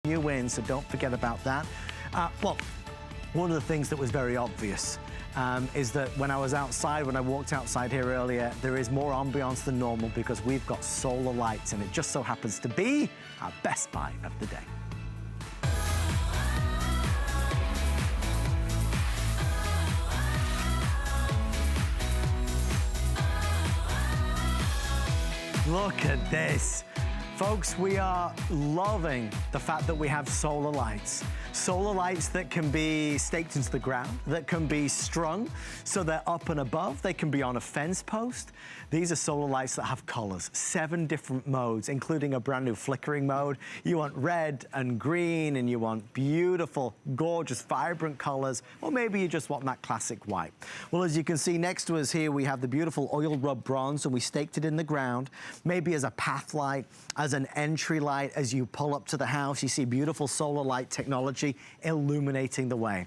you win, so don't forget about that. Well, one of the things that was very obvious is that when I was outside, when I walked outside here earlier, there is more ambiance than normal because we've got solar lights, and it just so happens to be our best buy of the day. Look at this. Folks, we are loving the fact that we have solar lights. Solar lights that can be staked into the ground, that can be strung so they're up and above. They can be on a fence post. These are solar lights that have colors, 7 different modes, including a brand new flickering mode. You want red and green, and you want beautiful, gorgeous, vibrant colors, or maybe you just want that classic white. Well, as you can see next to us here, we have the beautiful oil rub bronze, and we staked it in the ground, maybe as a path light, as an entry light. As you pull up to the house, you see beautiful solar light technology illuminating the way.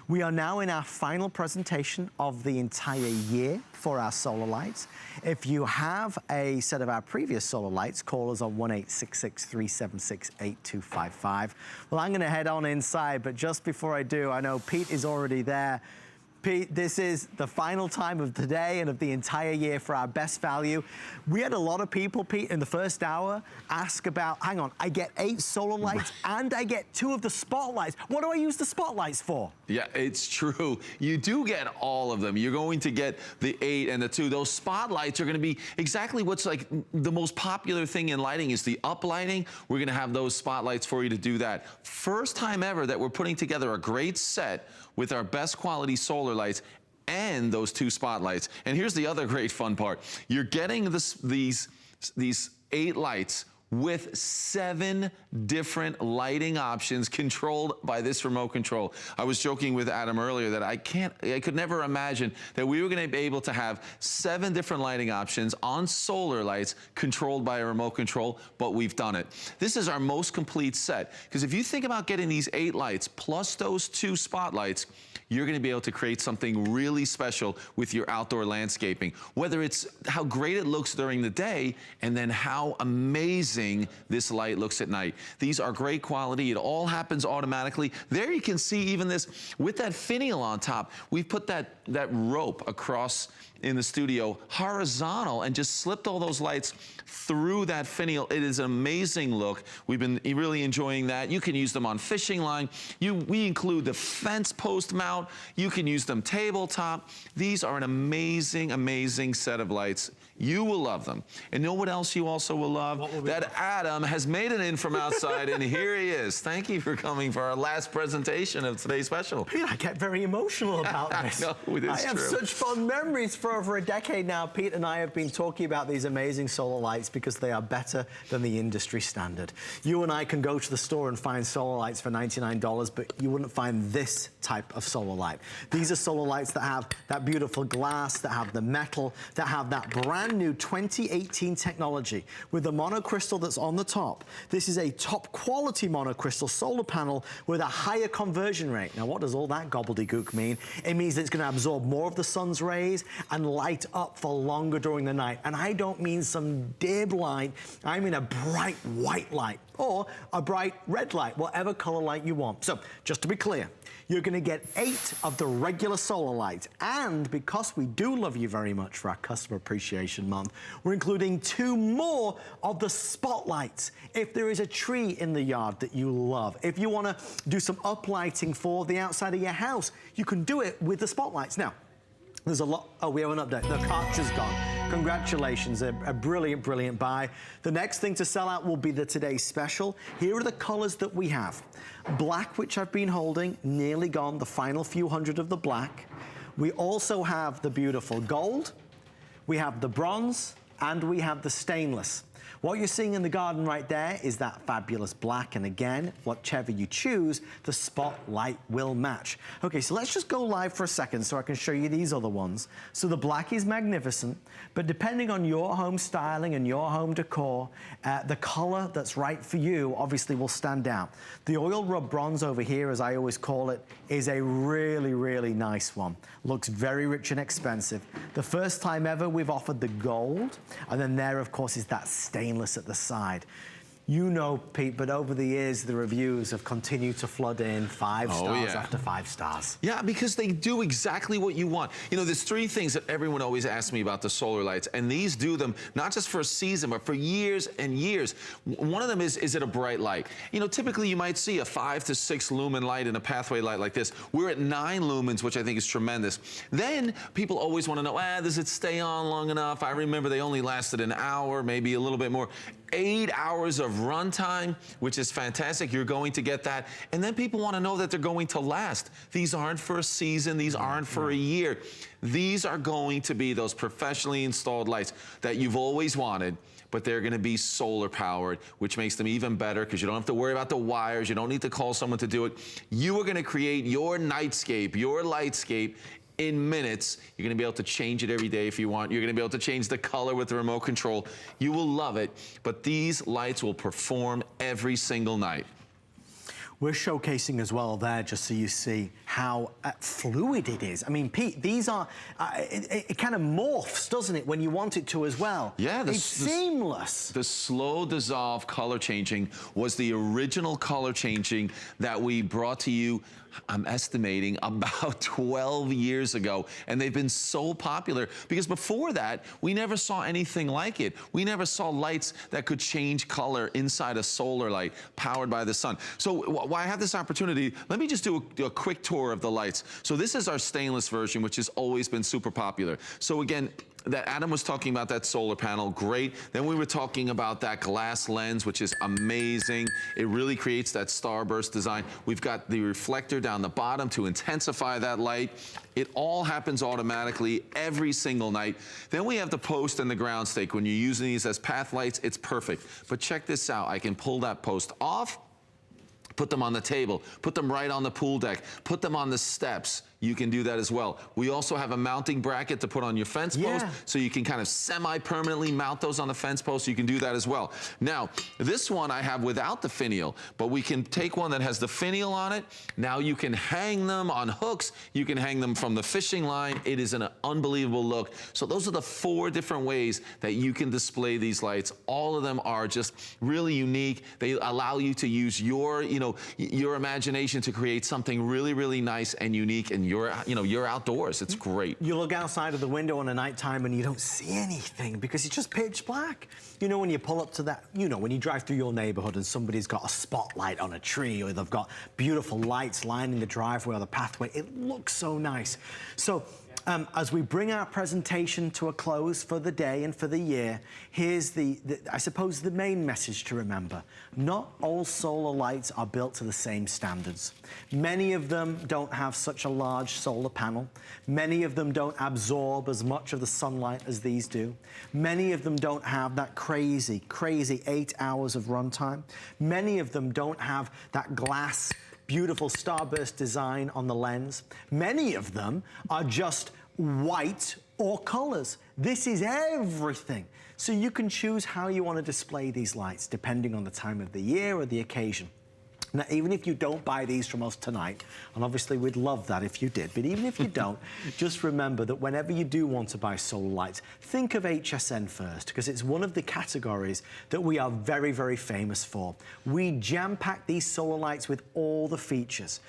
We are now in our final presentation of the entire year for our solar lights. If you have a set of our previous solar lights, call us on 1-866-376-8255. Well, I'm gonna head on inside, but just before I do, I know Pete is already there. Pete, this is the final time of the day and of the entire year for our best value. We had a lot of people, Pete, in the first hour ask about, hang on, I get 8 solar lights and I get 2 of the spotlights. What do I use the spotlights for? Yeah, it's true. You do get all of them. You're going to get the 8 and the 2. Those spotlights are going to be exactly what's like the most popular thing in lighting is the up lighting. We're going to have those spotlights for you to do that. First time ever that we're putting together a great set with our best quality solar lights and those 2 spotlights. And here's the other great fun part. You're getting these 8 lights with 7 different lighting options controlled by this remote control. I was joking with Adam earlier that I could never imagine that we were gonna be able to have 7 different lighting options on solar lights controlled by a remote control, but we've done it. This is our most complete set, because if you think about getting these 8 lights plus those 2 spotlights, you're gonna be able to create something really special with your outdoor landscaping. Whether it's how great it looks during the day and then how amazing this light looks at night. These are great quality. It all happens automatically. There you can see even this, with that finial on top, we've put that rope across in the studio horizontal and just slipped all those lights through that finial. It is an amazing look. We've been really enjoying that. You can use them on fishing line. We include the fence post mount. You can use them tabletop. These are an amazing, amazing set of lights. You will love them. And know what else you also will love? That Adam has made it in from outside, and here he is. Thank you for coming for our last presentation of today's special. Pete, I get very emotional about this. I know, I have such fond memories. For over a decade now, Pete and I have been talking about these amazing solar lights because they are better than the industry standard. You and I can go to the store and find solar lights for $99, but you wouldn't find this type of solar light. These are solar lights that have that beautiful glass, that have the metal, that have that brand new 2018 technology with the monocrystal that's on the top. This is a top quality monocrystal solar panel with a higher conversion rate. Now, what does all that gobbledygook mean? It means that it's going to absorb more of the sun's rays and light up for longer during the night. And I don't mean some dim light, I mean a bright white light or a bright red light, whatever color light you want. So just to be clear, you're gonna get 8 of the regular solar lights. And because we do love you very much for our Customer Appreciation Month, we're including 2 more of the spotlights. If there is a tree in the yard that you love, if you wanna do some uplighting for the outside of your house, you can do it with the spotlights. Now, there's a lot, oh, we have an update. The cartridge is gone. Congratulations, a brilliant, brilliant buy. The next thing to sell out will be the today's special. Here are the colors that we have. Black, which I've been holding, nearly gone, the final few hundred of the black. We also have the beautiful gold, we have the bronze, and we have the stainless. What you're seeing in the garden right there is that fabulous black, and again, whichever you choose, the spotlight will match. Okay, so let's just go live for a second so I can show you these other ones. So the black is magnificent, but depending on your home styling and your home decor, the color that's right for you obviously will stand out. The oil rub bronze over here, as I always call it, is a really, really nice one. Looks very rich and expensive. The first time ever we've offered the gold, and then there, of course, is that stainless at the side. You know, Pete, but over the years, the reviews have continued to flood in 5 stars after 5 stars. Yeah, because they do exactly what you want. You know, there's 3 things that everyone always asks me about the solar lights, and these do them not just for a season, but for years and years. One of them is it a bright light? You know, typically you might see a 5 to 6 lumen light and a pathway light like this. We're at 9 lumens, which I think is tremendous. Then people always want to know, does it stay on long enough? I remember they only lasted an hour, maybe a little bit more. 8 hours of runtime, which is fantastic. You're going to get that. And then people want to know that they're going to last. These aren't for a season. These aren't for a year. These are going to be those professionally installed lights that you've always wanted, but they're going to be solar powered, which makes them even better because you don't have to worry about the wires. You don't need to call someone to do it. You are going to create your nightscape, your lightscape in minutes. You're going to be able to change it every day if you want. You're going to be able to change the color with the remote control. You will love it, but these lights will perform every single night. We're showcasing as well there, just so you see how fluid it is. I mean, Pete, these are, it kind of morphs, doesn't it, when you want it to as well? Yeah. It's seamless. The slow dissolve color changing was the original color changing that we brought to you, I'm estimating, about 12 years ago. And they've been so popular because before that, we never saw anything like it. We never saw lights that could change color inside a solar light powered by the sun. So while I have this opportunity, let me just do a quick tour of the lights. So this is our stainless version, which has always been super popular. So again, that Adam was talking about that solar panel, great. Then we were talking about that glass lens, which is amazing. It really creates that starburst design. We've got the reflector down the bottom to intensify that light. It all happens automatically every single night. Then we have the post and the ground stake. When you're using these as path lights, it's perfect. But check this out. I can pull that post off, put them on the table, put them right on the pool deck, put them on the steps. You can do that as well. We also have a mounting bracket to put on your fence post, so you can kind of semi-permanently mount those on the fence post. So you can do that as well. Now, this one I have without the finial, but we can take one that has the finial on it. Now you can hang them on hooks. You can hang them from the fishing line. It is an unbelievable look. So those are the 4 different ways that you can display these lights. All of them are just really unique. They allow you to use your, your imagination to create something really, really nice and unique. And you're outdoors. It's great. You look outside of the window on a nighttime and you don't see anything because it's just pitch black. You know, when you pull up to that, when you drive through your neighborhood and somebody's got a spotlight on a tree or they've got beautiful lights lining the driveway or the pathway, it looks so nice. So, as we bring our presentation to a close for the day and for the year, here's I suppose the main message to remember. Not all solar lights are built to the same standards. Many of them don't have such a large solar panel. Many of them don't absorb as much of the sunlight as these do. Many of them don't have that crazy 8 hours of runtime. Many of them don't have that glass beautiful starburst design on the lens. Many of them are just white or colors. This is everything. So you can choose how you want to display these lights depending on the time of the year or the occasion. Now, even if you don't buy these from us tonight, and obviously we'd love that if you did, but even if you don't, just remember that whenever you do want to buy solar lights, think of HSN first, because it's one of the categories that we are very, very famous for. We jam-pack these solar lights with all the features.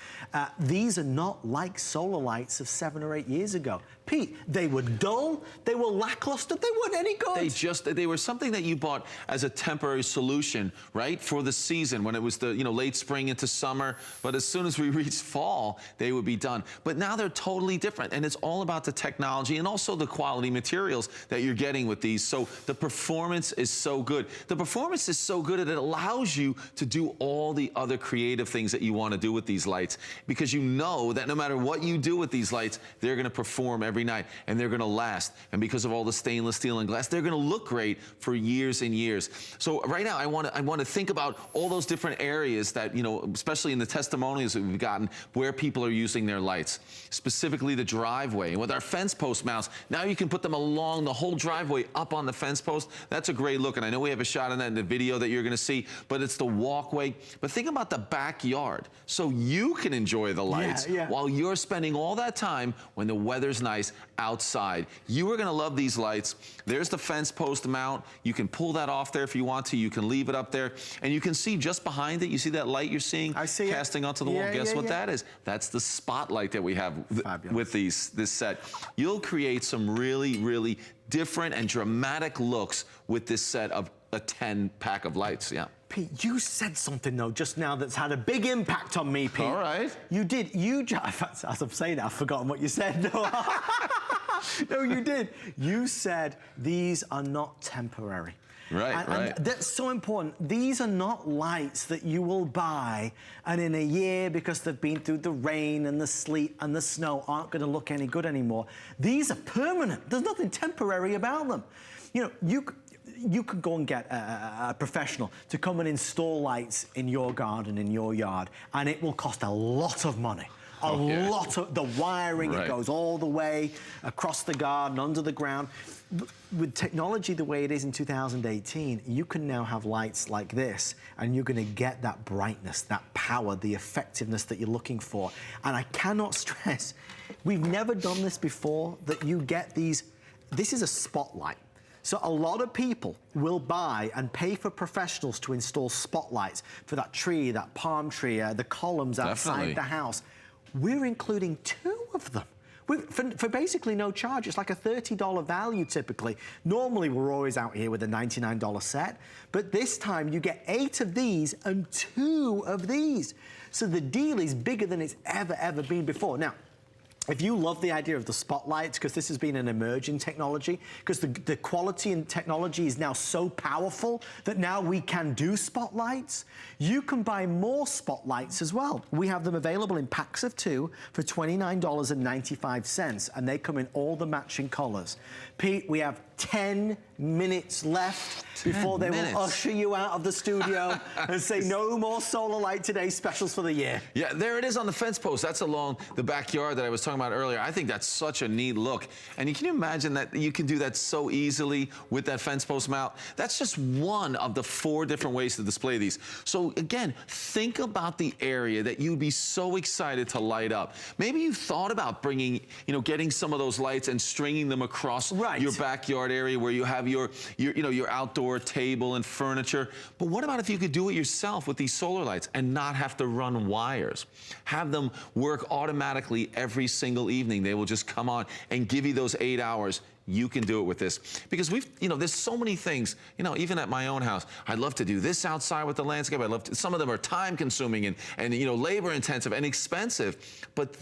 These are not like solar lights of 7 or 8 years ago. Pete, they were dull, they were lackluster, they weren't any good. They were something that you bought as a temporary solution, right, for the season when it was the, late spring into summer, but as soon as we reached fall, they would be done. But now they're totally different, and it's all about the technology and also the quality materials that you're getting with these. So the performance is so good. The performance is so good that it allows you to do all the other creative things that you want to do with these lights, because you know that no matter what you do with these lights, they're going to perform every night, and they're going to last. And because of all the stainless steel and glass, they're going to look great for years and years. So right now, I want to think about all those different areas that you know, especially in the testimonials that we've gotten, where people are using their lights, specifically the driveway. And with our fence post mounts, now you can put them along the whole driveway up on the fence post. That's a great look. And I know we have a shot of that in the video that you're going to see, but it's the walkway. But think about the backyard. So you can enjoy the lights while you're spending all that time when the weather's nice outside. You are going to love these lights. There's the fence post mount. You can pull that off there if you want to. You can leave it up there. And you can see just behind it, you see that light you're seeing casting onto the wall? Guess what that is? That's the spotlight that we have with this set. You'll create some really, really different and dramatic looks with this set of a 10-pack of lights. Yeah. Pete, you said something, though, just now that's had a big impact on me, Pete. All right. You did. In fact, as I'm saying it, I've forgotten what you said. No, no, you did. You said these are not temporary. Right, right. And that's so important. These are not lights that you will buy and in a year, because they've been through the rain and the sleet and the snow, aren't going to look any good anymore. These are permanent. There's nothing temporary about them. You know, you could go and get a professional to come and install lights in your garden, in your yard, and it will cost a lot of money. A lot of the wiring, it goes all the way across the garden, under the ground. With technology the way it is in 2018, you can now have lights like this, and you're going to get that brightness, that power, the effectiveness that you're looking for. And I cannot stress, we've never done this before, that you get these. This is a spotlight. So a lot of people will buy and pay for professionals to install spotlights for that tree, that palm tree, the columns outside the house. We're including 2 of them for basically no charge. It's like a $30 value typically. Normally, we're always out here with a $99 set, but this time you get 8 of these and 2 of these. So the deal is bigger than it's ever been before. Now, if you love the idea of the spotlights, because this has been an emerging technology, because the quality and technology is now so powerful that now we can do spotlights, you can buy more spotlights as well. We have them available in packs of 2 for $29.95, and they come in all the matching colors. Pete, we have 10 minutes left before they will usher you out of the studio and say no more solar light today specials for the year. Yeah, there it is on the fence post. That's along the backyard that I was talking about earlier. I think that's such a neat look. And can you imagine that you can do that so easily with that fence post mount? That's just one of the 4 different ways to display these. So again, think about the area that you'd be so excited to light up. Maybe you've thought about bringing, getting some of those lights and stringing them across your backyard area where you have your outdoor table and furniture. But what about if you could do it yourself with these solar lights and not have to run wires? Have them work automatically every single evening. They will just come on and give you those 8 hours. You can do it with this. Because there's so many things, even at my own house, I'd love to do this outside with the landscape. I'd love to, some of them are time consuming and labor intensive and expensive. But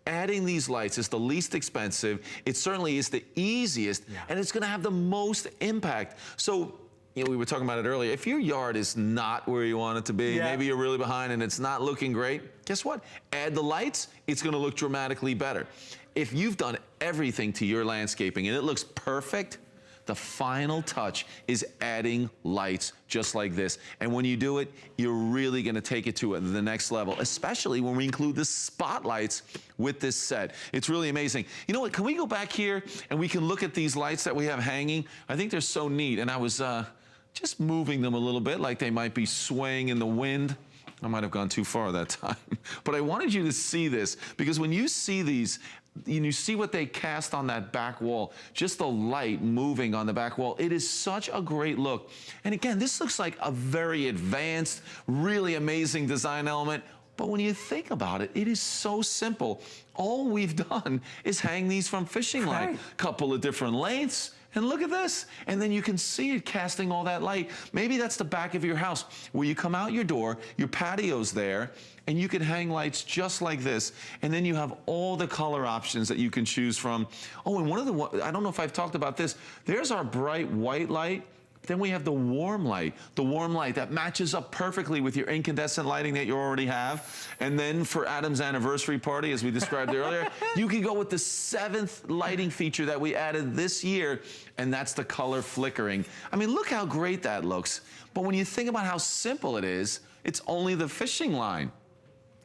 adding these lights is the least expensive. It certainly is the easiest, and it's going to have the most impact. So, we were talking about it earlier. If your yard is not where you want it to be, maybe you're really behind and it's not looking great, guess what? Add the lights, it's going to look dramatically better. If you've done everything to your landscaping and it looks perfect, the final touch is adding lights just like this. And when you do it, you're really going to take it to the next level, especially when we include the spotlights with this set. It's really amazing. You know what? Can we go back here and we can look at these lights that we have hanging? I think they're so neat. And I was just moving them a little bit like they might be swaying in the wind. I might have gone too far that time. But I wanted you to see this, because when you see these, you see what they cast on that back wall, just the light moving on the back wall. It is such a great look. And again, this looks like a very advanced, really amazing design element. But when you think about it, it is so simple. All we've done is hang these from fishing line, couple of different lengths. And look at this. And then you can see it casting all that light. Maybe that's the back of your house where you come out your door, your patio's there, and you can hang lights just like this. And then you have all the color options that you can choose from. Oh, and I don't know if I've talked about this. There's our bright white light. Then we have the warm light that matches up perfectly with your incandescent lighting that you already have. And then for Adam's anniversary party, as we described earlier, you can go with the 7th lighting feature that we added this year, and that's the color flickering. I mean, look how great that looks. But when you think about how simple it is, It's only the fishing line.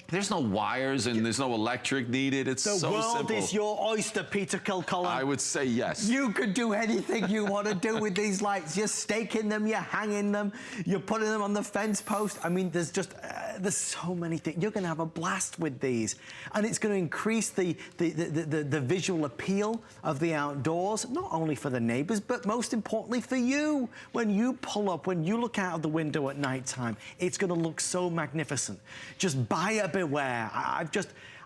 There's no wires and there's no electric needed. It's so simple. The world is your oyster, Peter Kilcullen. I would say yes. You could do anything you want to do with these lights. You're staking them, you're hanging them, you're putting them on the fence post. I mean, there's just, there's so many things. You're going to have a blast with these. And it's going to increase the visual appeal of the outdoors, not only for the neighbors, but most importantly for you. When you pull up, when you look out of the window at nighttime, it's going to look so magnificent. Just buyer beware.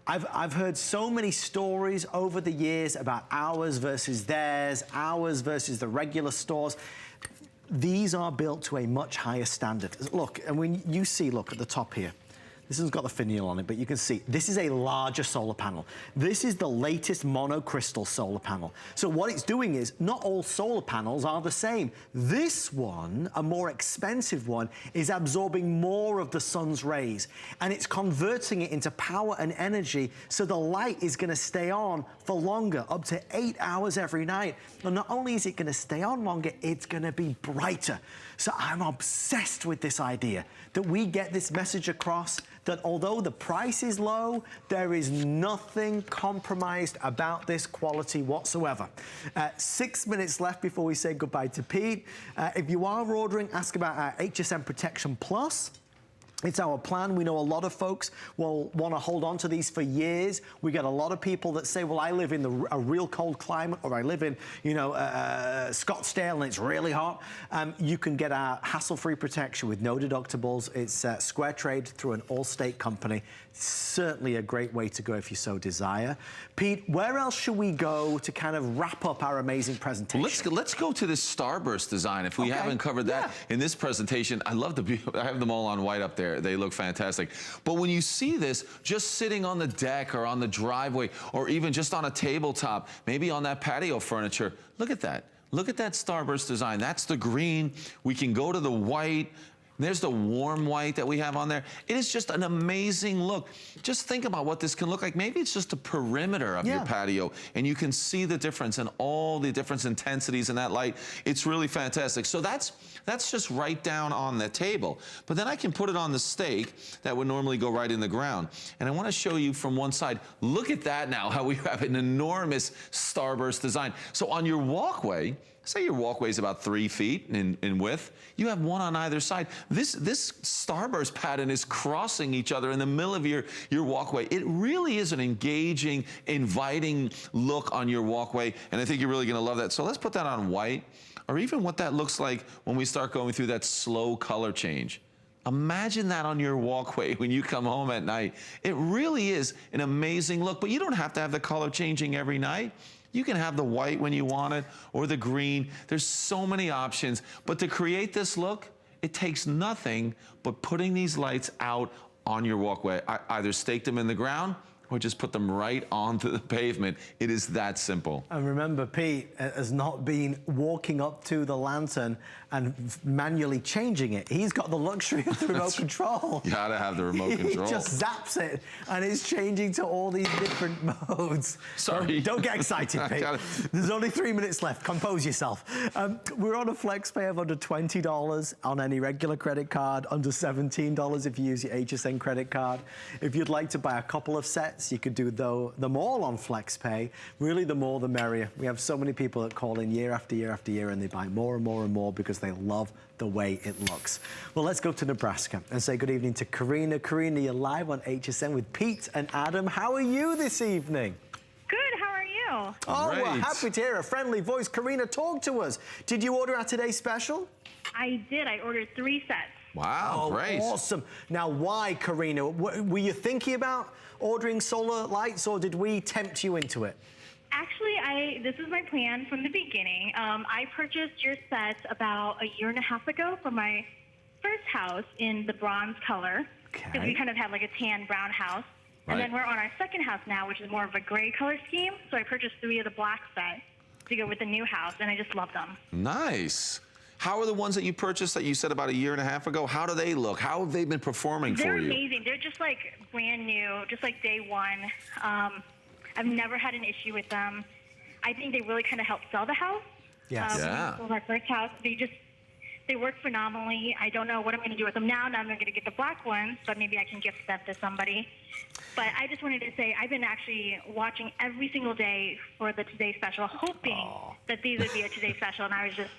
I've heard so many stories over the years about ours versus theirs, ours versus the regular stores. These are built to a much higher standard. Look, and when you see, look at the top here, this has got the finial on it, but you can see this is a larger solar panel. This is the latest monocrystal solar panel. So what it's doing is, not all solar panels are the same. This one, a more expensive one, is absorbing more of the sun's rays, and it's converting it into power and energy, so the light is gonna stay on for longer, up to 8 hours every night. And not only is it gonna stay on longer, it's gonna be brighter. So I'm obsessed with this idea that we get this message across that although the price is low, there is nothing compromised about this quality whatsoever. 6 minutes left before we say goodbye to Pete. If you are ordering, ask about our HSN Protection Plus. It's our plan. We know a lot of folks will want to hold on to these for years. We get a lot of people that say, well, I live in a real cold climate, or I live in, you know, Scottsdale and it's really hot. You can get our hassle-free protection with no deductibles. It's square trade through an all-state company. Certainly a great way to go if you so desire. Pete, where else should we go to kind of wrap up our amazing presentation? Let's go to this starburst design. If we haven't covered that in this presentation, I love I have them all on white up there. They look fantastic. But when you see this, just sitting on the deck or on the driveway, or even just on a tabletop, maybe on that patio furniture, look at that. Look at that starburst design. That's the green. We can go to the white. There's the warm white that we have on there. It is just an amazing look. Just think about what this can look like. Maybe it's just a perimeter of your patio, and you can see the difference and all the different intensities in that light. It's really fantastic. So that's just right down on the table. But then I can put it on the stake that would normally go right in the ground. And I want to show you from one side. Look at that now, how we have an enormous starburst design. So on your walkway, say your walkway is about 3 feet in width, you have one on either side. This starburst pattern is crossing each other in the middle of your walkway. It really is an engaging, inviting look on your walkway, and I think you're really gonna love that. So let's put that on white, or even what that looks like when we start going through that slow color change. Imagine that on your walkway when you come home at night. It really is an amazing look, but you don't have to have the color changing every night. You can have the white when you want it, or the green. There's so many options. But to create this look, it takes nothing but putting these lights out on your walkway. Either stake them in the ground or just put them right onto the pavement. It is that simple. And remember, Pete has not been walking up to the lantern and manually changing it. He's got the luxury of the remote control. You gotta have the remote control. He just zaps it and it's changing to all these different modes. Sorry. Don't get excited, Pete. There's only 3 minutes left. Compose yourself. We're on a flex pay of under $20 on any regular credit card, under $17 if you use your HSN credit card. If you'd like to buy a couple of sets, you could do them all on flex pay. Really, the more the merrier. We have so many people that call in year after year after year and they buy more and more and more because they love the way it looks. Well, let's go to Nebraska and say good evening to Karina. Karina, you're live on HSN with Pete and Adam. How are you this evening? Good, how are you? Oh, Great. we're happy to hear a friendly voice. Karina, talk to us. Did you order our today's special? I did. I ordered 3 sets. Wow, great. Awesome. Now, why, Karina? Were you thinking about ordering solar lights, or did we tempt you into it? Actually, this is my plan from the beginning. I purchased your sets about a year and a half ago for my first house in the bronze color. Because we kind of had like a tan brown house. Right. And then we're on our second house now, which is more of a gray color scheme. So I purchased 3 of the black sets to go with the new house, and I just love them. Nice. How are the ones that you purchased that you said about a year and a half ago? How do they look? How have they been performing for you? They're amazing. They're just like brand new, just like day one. I've never had an issue with them. I think they really kind of helped sell the house. Yes. When we sold our first house, They work phenomenally. I don't know what I'm going to do with them now. Now I'm going to get the black ones, but maybe I can gift them to somebody. But I just wanted to say I've been actually watching every single day for the Today Special, hoping that these would be a Today Special, and I was just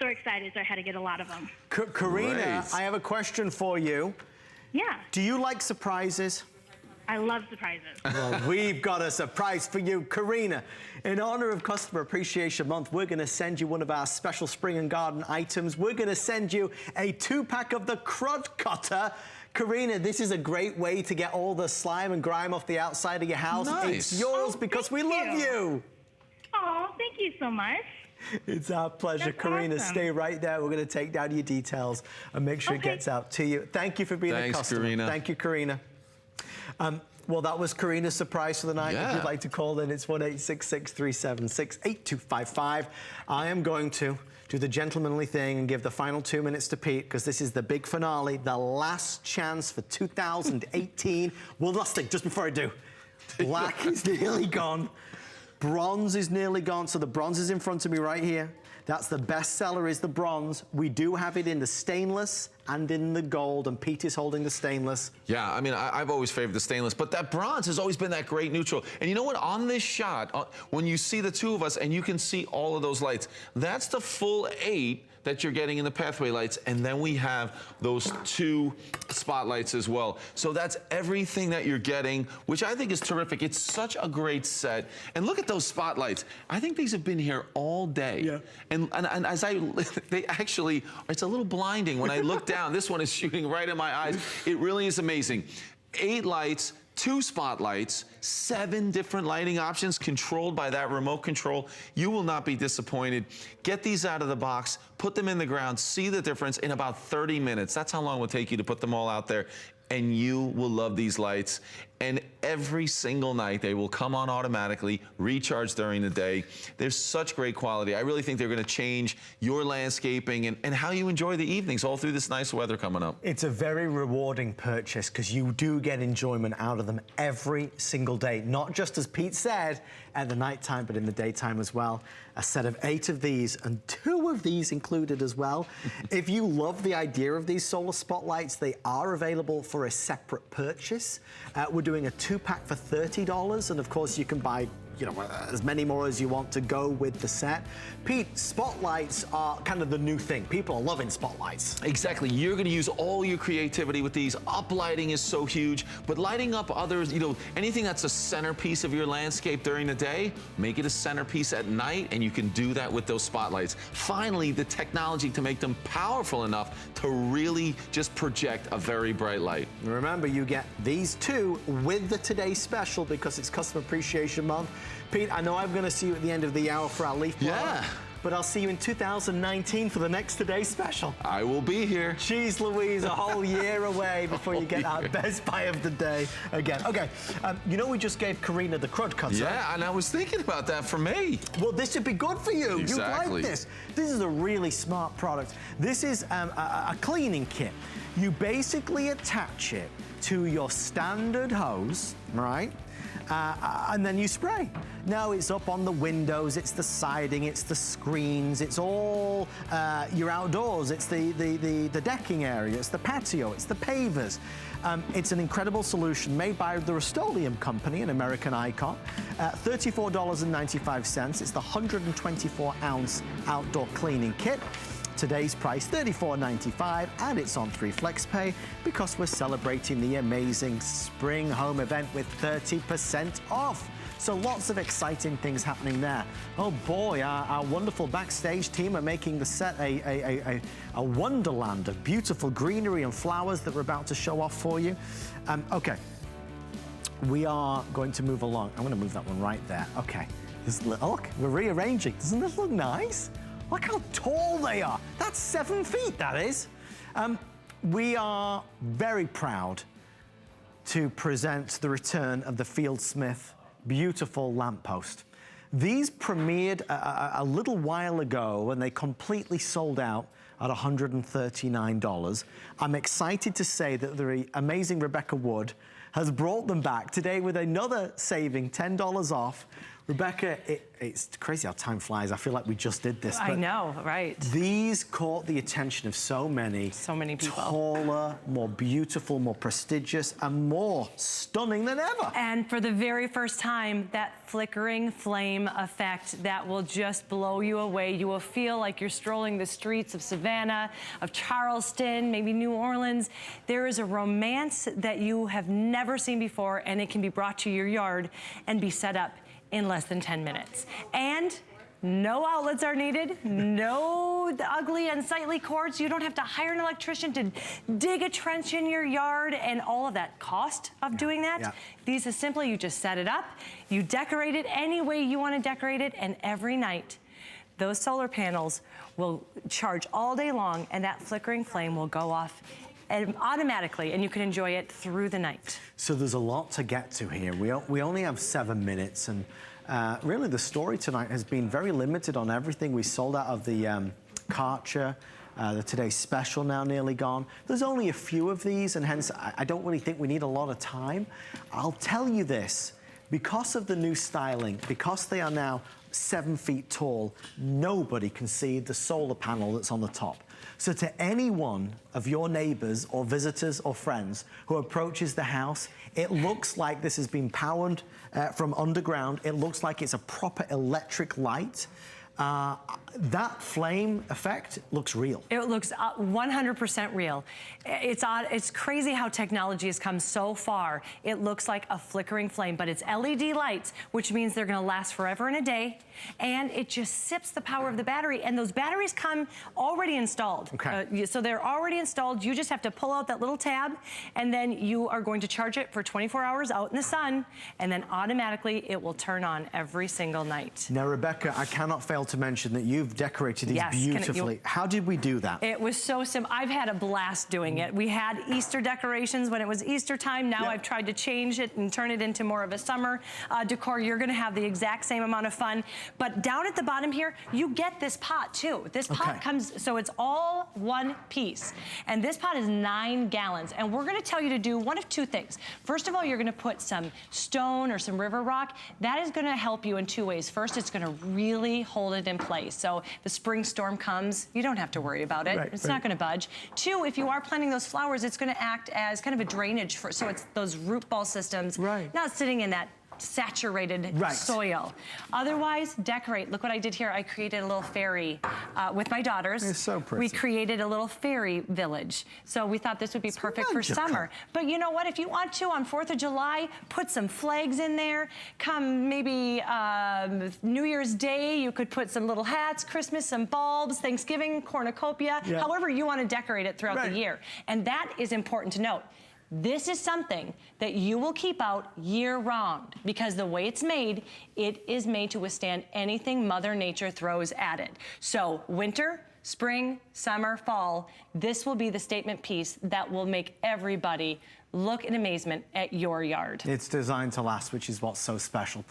so excited, so I had to get a lot of them. Karina, Great. I have a question for you. Yeah, Do you like surprises? I love surprises. Well, we've got a surprise for you, Karina. In honor of Customer Appreciation Month, we're going to send you one of our special spring and garden items. We're going to send you a 2-pack of the Crud Cutter. Karina, this is a great way to get all the slime and grime off the outside of your house. Nice. It's yours because we love you. Oh, thank you so much. It's our pleasure. That's Karina, awesome. stay right there. We're going to take down your details and make sure it gets out to you. Thank you for being a customer. Karina. Thank you, Karina. Well, that was Karina's surprise for the night. Yeah. If you'd like to call in, it's 1-866-376-8255. I am going to do the gentlemanly thing and give the final 2 minutes to Pete, because this is the big finale, the last chance for 2018. Well, last thing, just before I do, black is nearly gone. Bronze is nearly gone, so the bronze is in front of me right here. That's the best seller, is the bronze. We do have it in the stainless and in the gold, and Pete is holding the stainless. Yeah, I mean, I've always favored the stainless, but that bronze has always been that great neutral. And you know what? On this shot, when you see the two of us and you can see all of those lights, that's the full 8 that you're getting in the pathway lights, and then we have those 2 spotlights as well. So that's everything that you're getting, which I think is terrific. It's such a great set. And look at those spotlights. I think these have been here all day. Yeah. And as they actually, it's a little blinding when I look down. This one is shooting right in my eyes. It really is amazing. 8 lights, 2 spotlights, 7 different lighting options controlled by that remote control. You will not be disappointed. Get these out of the box, put them in the ground, see the difference in about 30 minutes. That's how long it will take you to put them all out there. And you will love these lights. And every single night they will come on automatically, recharge during the day. There's such great quality. I really think they're going to change your landscaping and how you enjoy the evenings all through this nice weather coming up. It's a very rewarding purchase because you do get enjoyment out of them every single day. Not just, as Pete said, at the nighttime, but in the daytime as well. A set of 8 of these and 2 of these included as well. If you love the idea of these solar spotlights, they are available for a separate purchase. We're doing a 2-pack for $30, and of course you can buy, you know, as many more as you want to go with the set. Pete, spotlights are kind of the new thing. People are loving spotlights. Exactly. You're going to use all your creativity with these. Uplighting is so huge, but lighting up others, you know, anything that's a centerpiece of your landscape during the day, make it a centerpiece at night, and you can do that with those spotlights. Finally, the technology to make them powerful enough to really just project a very bright light. Remember, you get these 2 with the Today Special because it's Customer Appreciation Month. Pete, I know I'm going to see you at the end of the hour for our leaf blower. Yeah. But I'll see you in 2019 for the next Today Special. I will be here. Jeez Louise, a whole year away before you get our best buy of the day again. Okay, you know we just gave Karina the Crud Cutter. Yeah, and I was thinking about that for me. Well, this would be good for you. Exactly. You like this. This is a really smart product. This is a cleaning kit. You basically attach it to your standard hose, right? And then you spray. Now it's up on the windows, it's the siding, it's the screens, it's all your outdoors, it's the decking area, it's the patio, it's the pavers. It's an incredible solution made by the Rust-Oleum company, an American icon. $34.95. It's the 124-ounce outdoor cleaning kit. Today's price, $34.95, and it's on 3 FlexPay because we're celebrating the amazing spring home event with 30% off. So lots of exciting things happening there. Oh boy, our wonderful backstage team are making the set a wonderland of beautiful greenery and flowers that we're about to show off for you. Okay, we are going to move along. I'm going to move that one right there. Okay, look, we're rearranging. Doesn't this look nice? Look how tall they are. That's 7 feet, that is. We are very proud to present the return of the Field Smith beautiful lamppost. These premiered a little while ago and they completely sold out at $139. I'm excited to say that the amazing Rebecca Wood has brought them back today with another saving, $10 off. Rebecca, it's crazy how time flies. I feel like we just did this. I know, right? These caught the attention of so many people. Taller, more beautiful, more prestigious, and more stunning than ever. And for the very first time, that flickering flame effect that will just blow you away. You will feel like you're strolling the streets of Savannah, of Charleston, maybe New Orleans. There is a romance that you have never seen before, and it can be brought to your yard and be set up in less than 10 minutes. And no outlets are needed, no ugly, unsightly cords. You don't have to hire an electrician to dig a trench in your yard and all of that cost of doing that. Yeah. These is simply, you just set it up, you decorate it any way you want to decorate it, and every night, those solar panels will charge all day long, and that flickering flame will go off and automatically, and you can enjoy it through the night. So there's a lot to get to here. We only have 7 minutes, and really the story tonight has been very limited on everything. We sold out of the Karcher, the Today's Special now nearly gone. There's only a few of these, and hence I don't really think we need a lot of time. I'll tell you this, because of the new styling, because they are now 7 feet tall, nobody can see the solar panel that's on the top. So to any one of your neighbors or visitors or friends who approaches the house, it looks like this has been powered from underground. It looks like it's a proper electric light. That flame effect looks real. It looks 100% real. It's crazy how technology has come so far. It looks like a flickering flame, but it's LED lights, which means they're gonna last forever and a day, and it just sips the power of the battery, and those batteries come already installed. Okay. So they're already installed. You just have to pull out that little tab, and then you are going to charge it for 24 hours out in the sun, and then automatically it will turn on every single night. Now, Rebecca, I cannot fail to mention that you've decorated these beautifully. How did we do that? It was so simple. I've had a blast doing it. We had Easter decorations when it was Easter time. Now I've tried to change it and turn it into more of a summer decor. You're gonna have the exact same amount of fun. But down at the bottom here, you get this pot too. This pot comes, so it's all one piece. And this pot is 9 gallons. And we're gonna tell you to do one of 2 things. First of all, you're gonna put some stone or some river rock. That is gonna help you in 2 ways. First, it's gonna really hold it in place. So the spring storm comes, you don't have to worry about it. It's not gonna budge. 2, if you are planting those flowers, it's gonna act as kind of a drainage so it's those root ball systems not sitting in that saturated soil. Otherwise, decorate. Look what I did here. I created a little fairy with my daughters. It's so pretty. We created a little fairy village. So we thought this would be perfect for summer. But you know what? If you want to, on 4th of July, put some flags in there. Come maybe New Year's Day, you could put some little hats, Christmas, some bulbs, Thanksgiving, cornucopia, however you want to decorate it throughout the year. And that is important to note. This is something that you will keep out year-round because the way it's made, it is made to withstand anything Mother Nature throws at it. So winter, spring, summer, fall, this will be the statement piece that will make everybody look in amazement at your yard. It's designed to last, which is what's so special.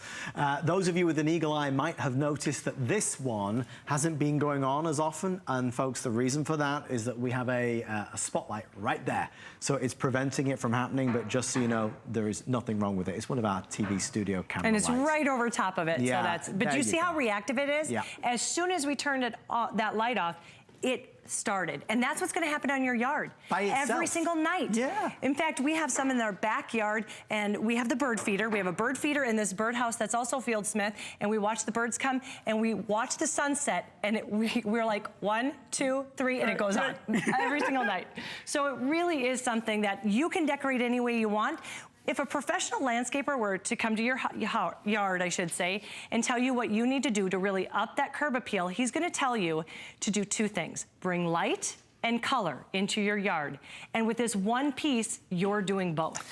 Those of you with an eagle eye might have noticed that this one hasn't been going on as often, and folks, the reason for that is that we have a spotlight right there. So it's preventing it from happening, but just so you know, there is nothing wrong with it. It's one of our TV studio camera And it's lights. right over top of it. Yeah, so that's, but you see how reactive it is? Yeah. As soon as we turned it that light off, it started. And that's what's gonna happen on your yard. By itself. Every single night. Yeah. In fact, we have some in our backyard, and we have the bird feeder. We have a bird feeder in this birdhouse that's also Field Smith, and we watch the birds come, and we watch the sunset, and we're like 1, 2, 3, and it goes on every single night. So it really is something that you can decorate any way you want. If a professional landscaper were to come to your yard, I should say, and tell you what you need to do to really up that curb appeal, he's gonna tell you to do 2 things. Bring light and color into your yard. And with this one piece, you're doing both.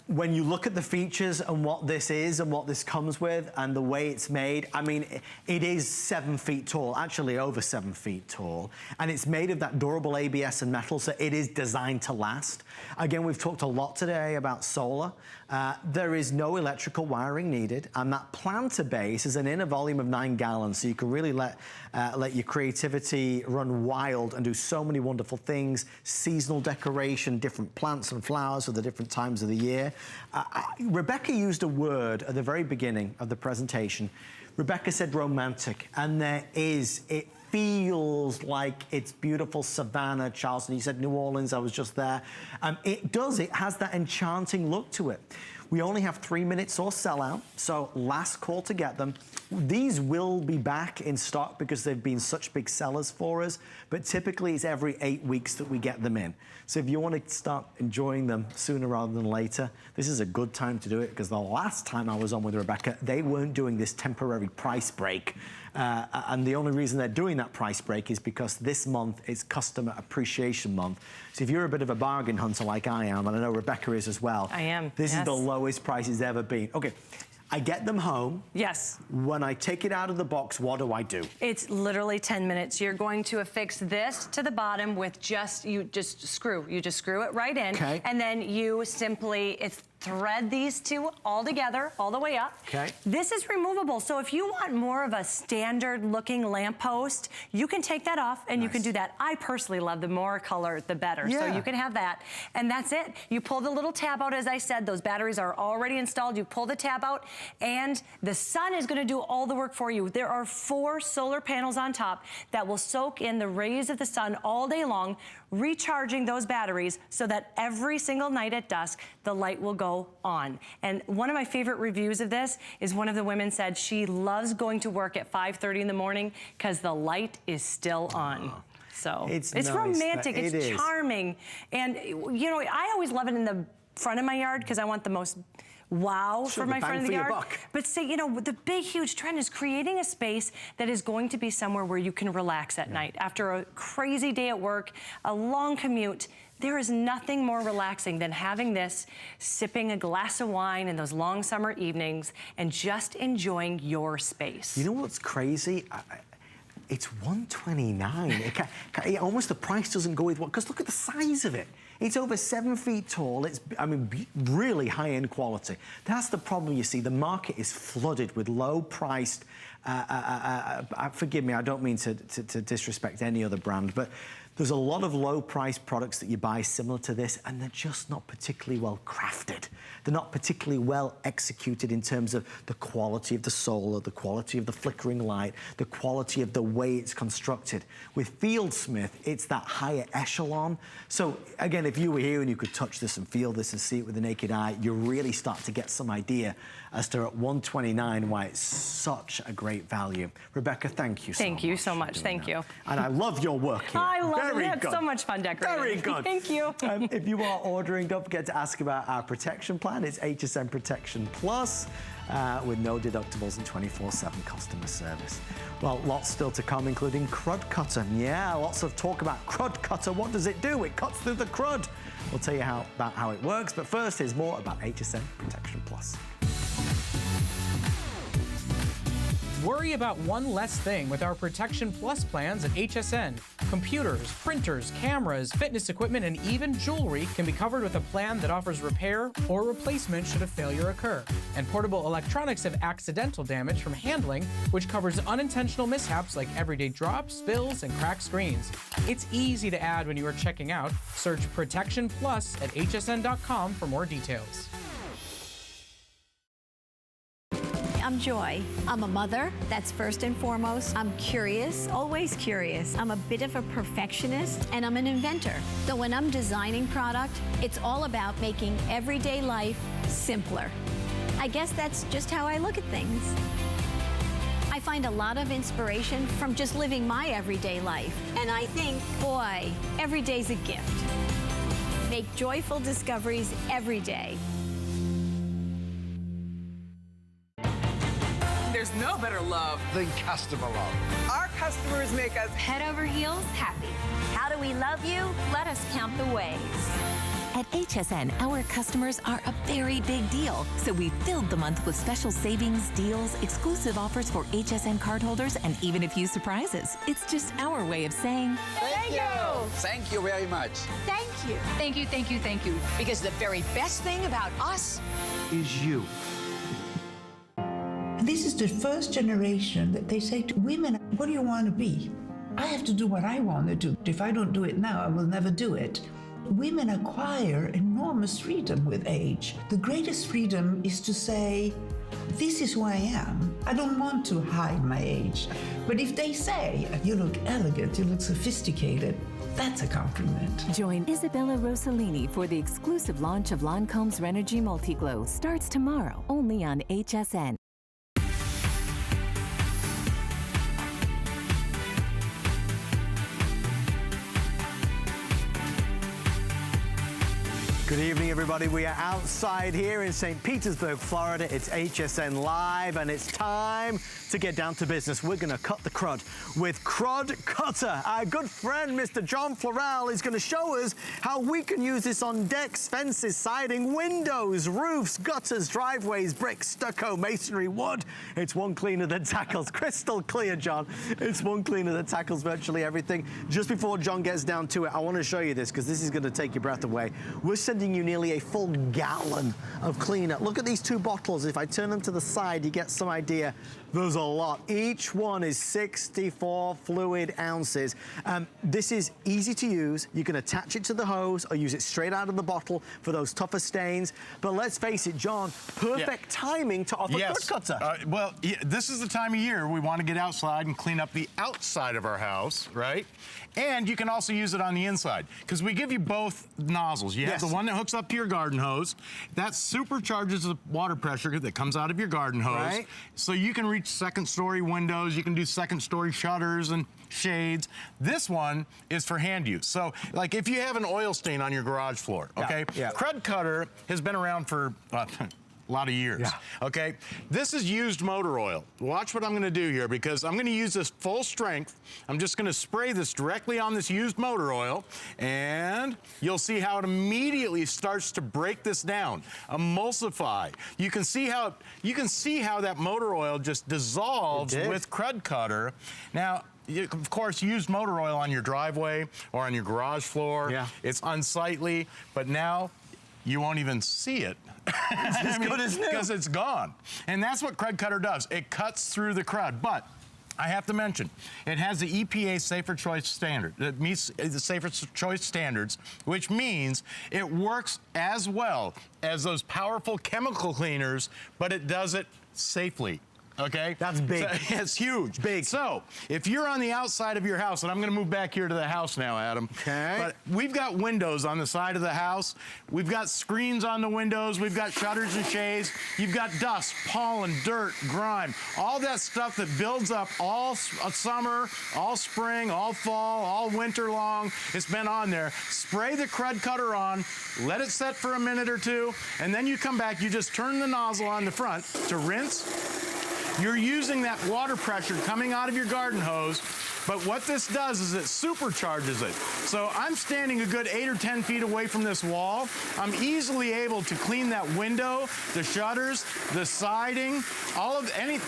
When you look at the features and what this is and what this comes with and the way it's made, I mean, it is 7 feet tall, actually over 7 feet tall. And it's made of that durable ABS and metal, so it is designed to last. Again, we've talked a lot today about solar. There is no electrical wiring needed, and that planter base is an inner volume of 9 gallons, so you can really let your creativity run wild and do so many wonderful things. Seasonal decoration, different plants and flowers for the different times of the year. Rebecca used a word at the very beginning of the presentation. Rebecca said romantic, and there is. It feels like it's beautiful Savannah, Charleston. You said New Orleans, I was just there. It does, it has that enchanting look to it. We only have 3 minutes or sell out, so last call to get them. These will be back in stock because they've been such big sellers for us, but typically it's every 8 weeks that we get them in. So if you want to start enjoying them sooner rather than later, this is a good time to do it, because the last time I was on with Rebecca, they weren't doing this temporary price break. And the only reason they're doing that price break is because this month is Customer Appreciation Month. So if you're a bit of a bargain hunter like I am, and I know Rebecca is as well. I am, This yes. is the lowest price it's ever been. Okay, I get them home. Yes. When I take it out of the box, what do I do? It's literally 10 minutes. You're going to affix this to the bottom with you just screw it right in. Okay. And then you simply, thread these two all together, all the way up. Okay. This is removable, so if you want more of a standard looking lamppost, you can take that off and you can do that. I personally love the more color, the better. Yeah. So you can have that, and that's it. You pull the little tab out, as I said, those batteries are already installed. You pull the tab out, and the sun is gonna do all the work for you. There are 4 solar panels on top that will soak in the rays of the sun all day long, recharging those batteries so that every single night at dusk, the light will go on. And one of my favorite reviews of this is one of the women said she loves going to work at 5:30 in the morning because the light is still on. So it's nice. romantic, It it's is. charming. And you know, I always love it in the front of my yard because I want the most wow Sure, for my the front bang of the for your yard. buck. But say, you know, the big, huge trend is creating a space that is going to be somewhere where you can relax at night. After a crazy day at work, a long commute, there is nothing more relaxing than having this, sipping a glass of wine in those long summer evenings and just enjoying your space. You know what's crazy? It's $129. Almost the price doesn't go with what, because look at the size of it. It's over 7 feet tall. It's, I mean, really high-end quality. That's the problem, you see. The market is flooded with low-priced, forgive me, I don't mean to disrespect any other brand, but there's a lot of low-priced products that you buy similar to this, and they're just not particularly well crafted. They're not particularly well executed in terms of the quality of the solar, the quality of the flickering light, the quality of the way it's constructed. With Fieldsmith, it's that higher echelon. So again, if you were here and you could touch this and feel this and see it with the naked eye, you really start to get some idea as to at $129 why it's such a great value. Rebecca, thank you so much. Thank you so much. Thank you. And I love your work here. I love Very it. It's good. so much fun decorating. Very good. Thank you. If you are ordering, don't forget to ask about our protection plan. It's HSN Protection Plus with no deductibles and 24/7 customer service. Well, lots still to come, including Crud Cutter. Yeah, lots of talk about Crud Cutter. What does it do? It cuts through the crud. We'll tell you about how it works, but first, here's more about HSN Protection Plus. Worry about one less thing with our Protection Plus plans at HSN. Computers, printers, cameras, fitness equipment, and even jewelry can be covered with a plan that offers repair or replacement should a failure occur. And portable electronics have accidental damage from handling, which covers unintentional mishaps like everyday drops, spills, and cracked screens. It's easy to add when you are checking out. Search Protection Plus at hsn.com for more details. I'm Joy. I'm a mother, that's first and foremost. I'm curious, always curious. I'm a bit of a perfectionist, and I'm an inventor. So when I'm designing product, it's all about making everyday life simpler. I guess that's just how I look at things. I find a lot of inspiration from just living my everyday life. And I think, boy, every day's a gift. Make joyful discoveries every day. There's no better love than customer love. Our customers make us head over heels happy. How do we love you? Let us count the ways. At HSN, our customers are a very big deal, so we filled the month with special savings, deals, exclusive offers for HSN cardholders, and even a few surprises. It's just our way of saying Thank you. Thank you very much. Thank you. Thank you, thank you, thank you. Because the very best thing about us is you. This is the first generation that they say to women, what do you want to be? I have to do what I want to do. If I don't do it now, I will never do it. Women acquire enormous freedom with age. The greatest freedom is to say, this is who I am. I don't want to hide my age. But if they say, you look elegant, you look sophisticated, that's a compliment. Join Isabella Rossellini for the exclusive launch of Lancome's Renergy Multi-Glow. Starts tomorrow, only on HSN. Good evening, everybody. We are outside here in St. Petersburg, Florida. It's HSN Live, and it's time to get down to business. We're going to cut the crud with Crud Cutter. Our good friend, Mr. John Florell, is going to show us how we can use this on decks, fences, siding, windows, roofs, gutters, driveways, bricks, stucco, masonry, wood. It's one cleaner that tackles crystal clear, John. It's one cleaner that tackles virtually everything. Just before John gets down to it, I want to show you this because this is going to take your breath away. We're sending you nearly a full gallon of cleaner. Look at these two bottles. If I turn them to the side, you get some idea. There's a lot. Each one is 64 fluid ounces. This is easy to use. You can attach it to the hose or use it straight out of the bottle for those tougher stains. But let's face it, John, perfect timing to offer Crud Cutter. Well, this is the time of year we want to get outside and clean up the outside of our house, right? And you can also use it on the inside because we give you both nozzles. You have the one that hooks up to your garden hose. That supercharges the water pressure that comes out of your garden hose. Right. So you can reach second-story windows. You can do second-story shutters and shades. This one is for hand use. So, like, if you have an oil stain on your garage floor, okay? Crud Cutter has been around for a lot of years, okay? This is used motor oil. Watch what I'm gonna do here because I'm gonna use this full strength. I'm just gonna spray this directly on this used motor oil and you'll see how it immediately starts to break this down, emulsify. You can see how that motor oil just dissolves with Crud Cutter. Now, of course, used motor oil on your driveway or on your garage floor. It's unsightly, but now you won't even see it. It's as good as new. Because it's gone. And that's what Crud Cutter does. It cuts through the crud. But I have to mention, it has the EPA Safer Choice standard. It meets the Safer Choice standards, which means it works as well as those powerful chemical cleaners, but it does it safely. Okay? That's big. So, it's huge. Big. So, if you're on the outside of your house, and I'm gonna move back here to the house now, Adam. Okay. But we've got windows on the side of the house. We've got screens on the windows. We've got shutters and shades. You've got dust, pollen, dirt, grime, all that stuff that builds up all summer, all spring, all fall, all winter long. It's been on there. Spray the Crud Cutter on, let it set for a minute or two, and then you come back, you just turn the nozzle on the front to rinse. You're using that water pressure coming out of your garden hose, but what this does is it supercharges it. So I'm standing a good 8 or 10 feet away from this wall. I'm easily able to clean that window, the shutters, the siding, all of any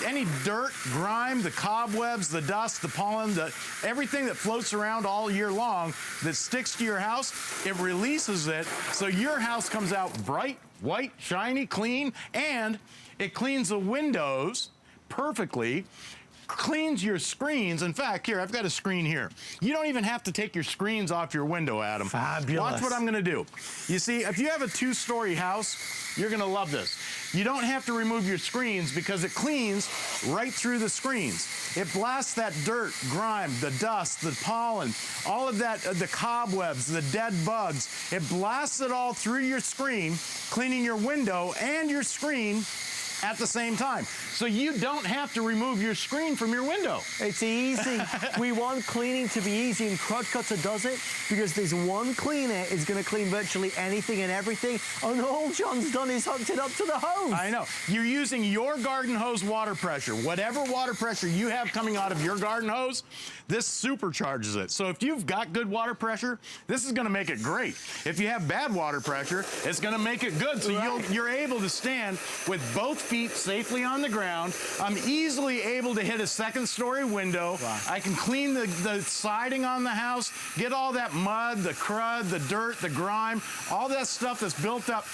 dirt, grime, the cobwebs, the dust, the pollen, everything that floats around all year long that sticks to your house, it releases it so your house comes out bright, white, shiny, clean, and it cleans the windows perfectly, cleans your screens. In fact, here, I've got a screen here. You don't even have to take your screens off your window, Adam. Fabulous. Watch what I'm gonna do. You see, if you have a 2-story house, you're gonna love this. You don't have to remove your screens because it cleans right through the screens. It blasts that dirt, grime, the dust, the pollen, all of that, the cobwebs, the dead bugs. It blasts it all through your screen, cleaning your window and your screen at the same time. So you don't have to remove your screen from your window. It's easy. We want cleaning to be easy, and Crud Cutter does it because this one cleaner is going to clean virtually anything and everything, and all John's done is hooked it up to the hose. I know. You're using your garden hose water pressure. Whatever water pressure you have coming out of your garden hose, this supercharges it. So if you've got good water pressure, this is going to make it great. If you have bad water pressure, it's going to make it good. So you're able to stand with both feet safely on the ground. I'm easily able to hit a 2nd-story window. I can clean the siding on the house, get all that mud, the crud, the dirt, the grime, all that stuff that's built up.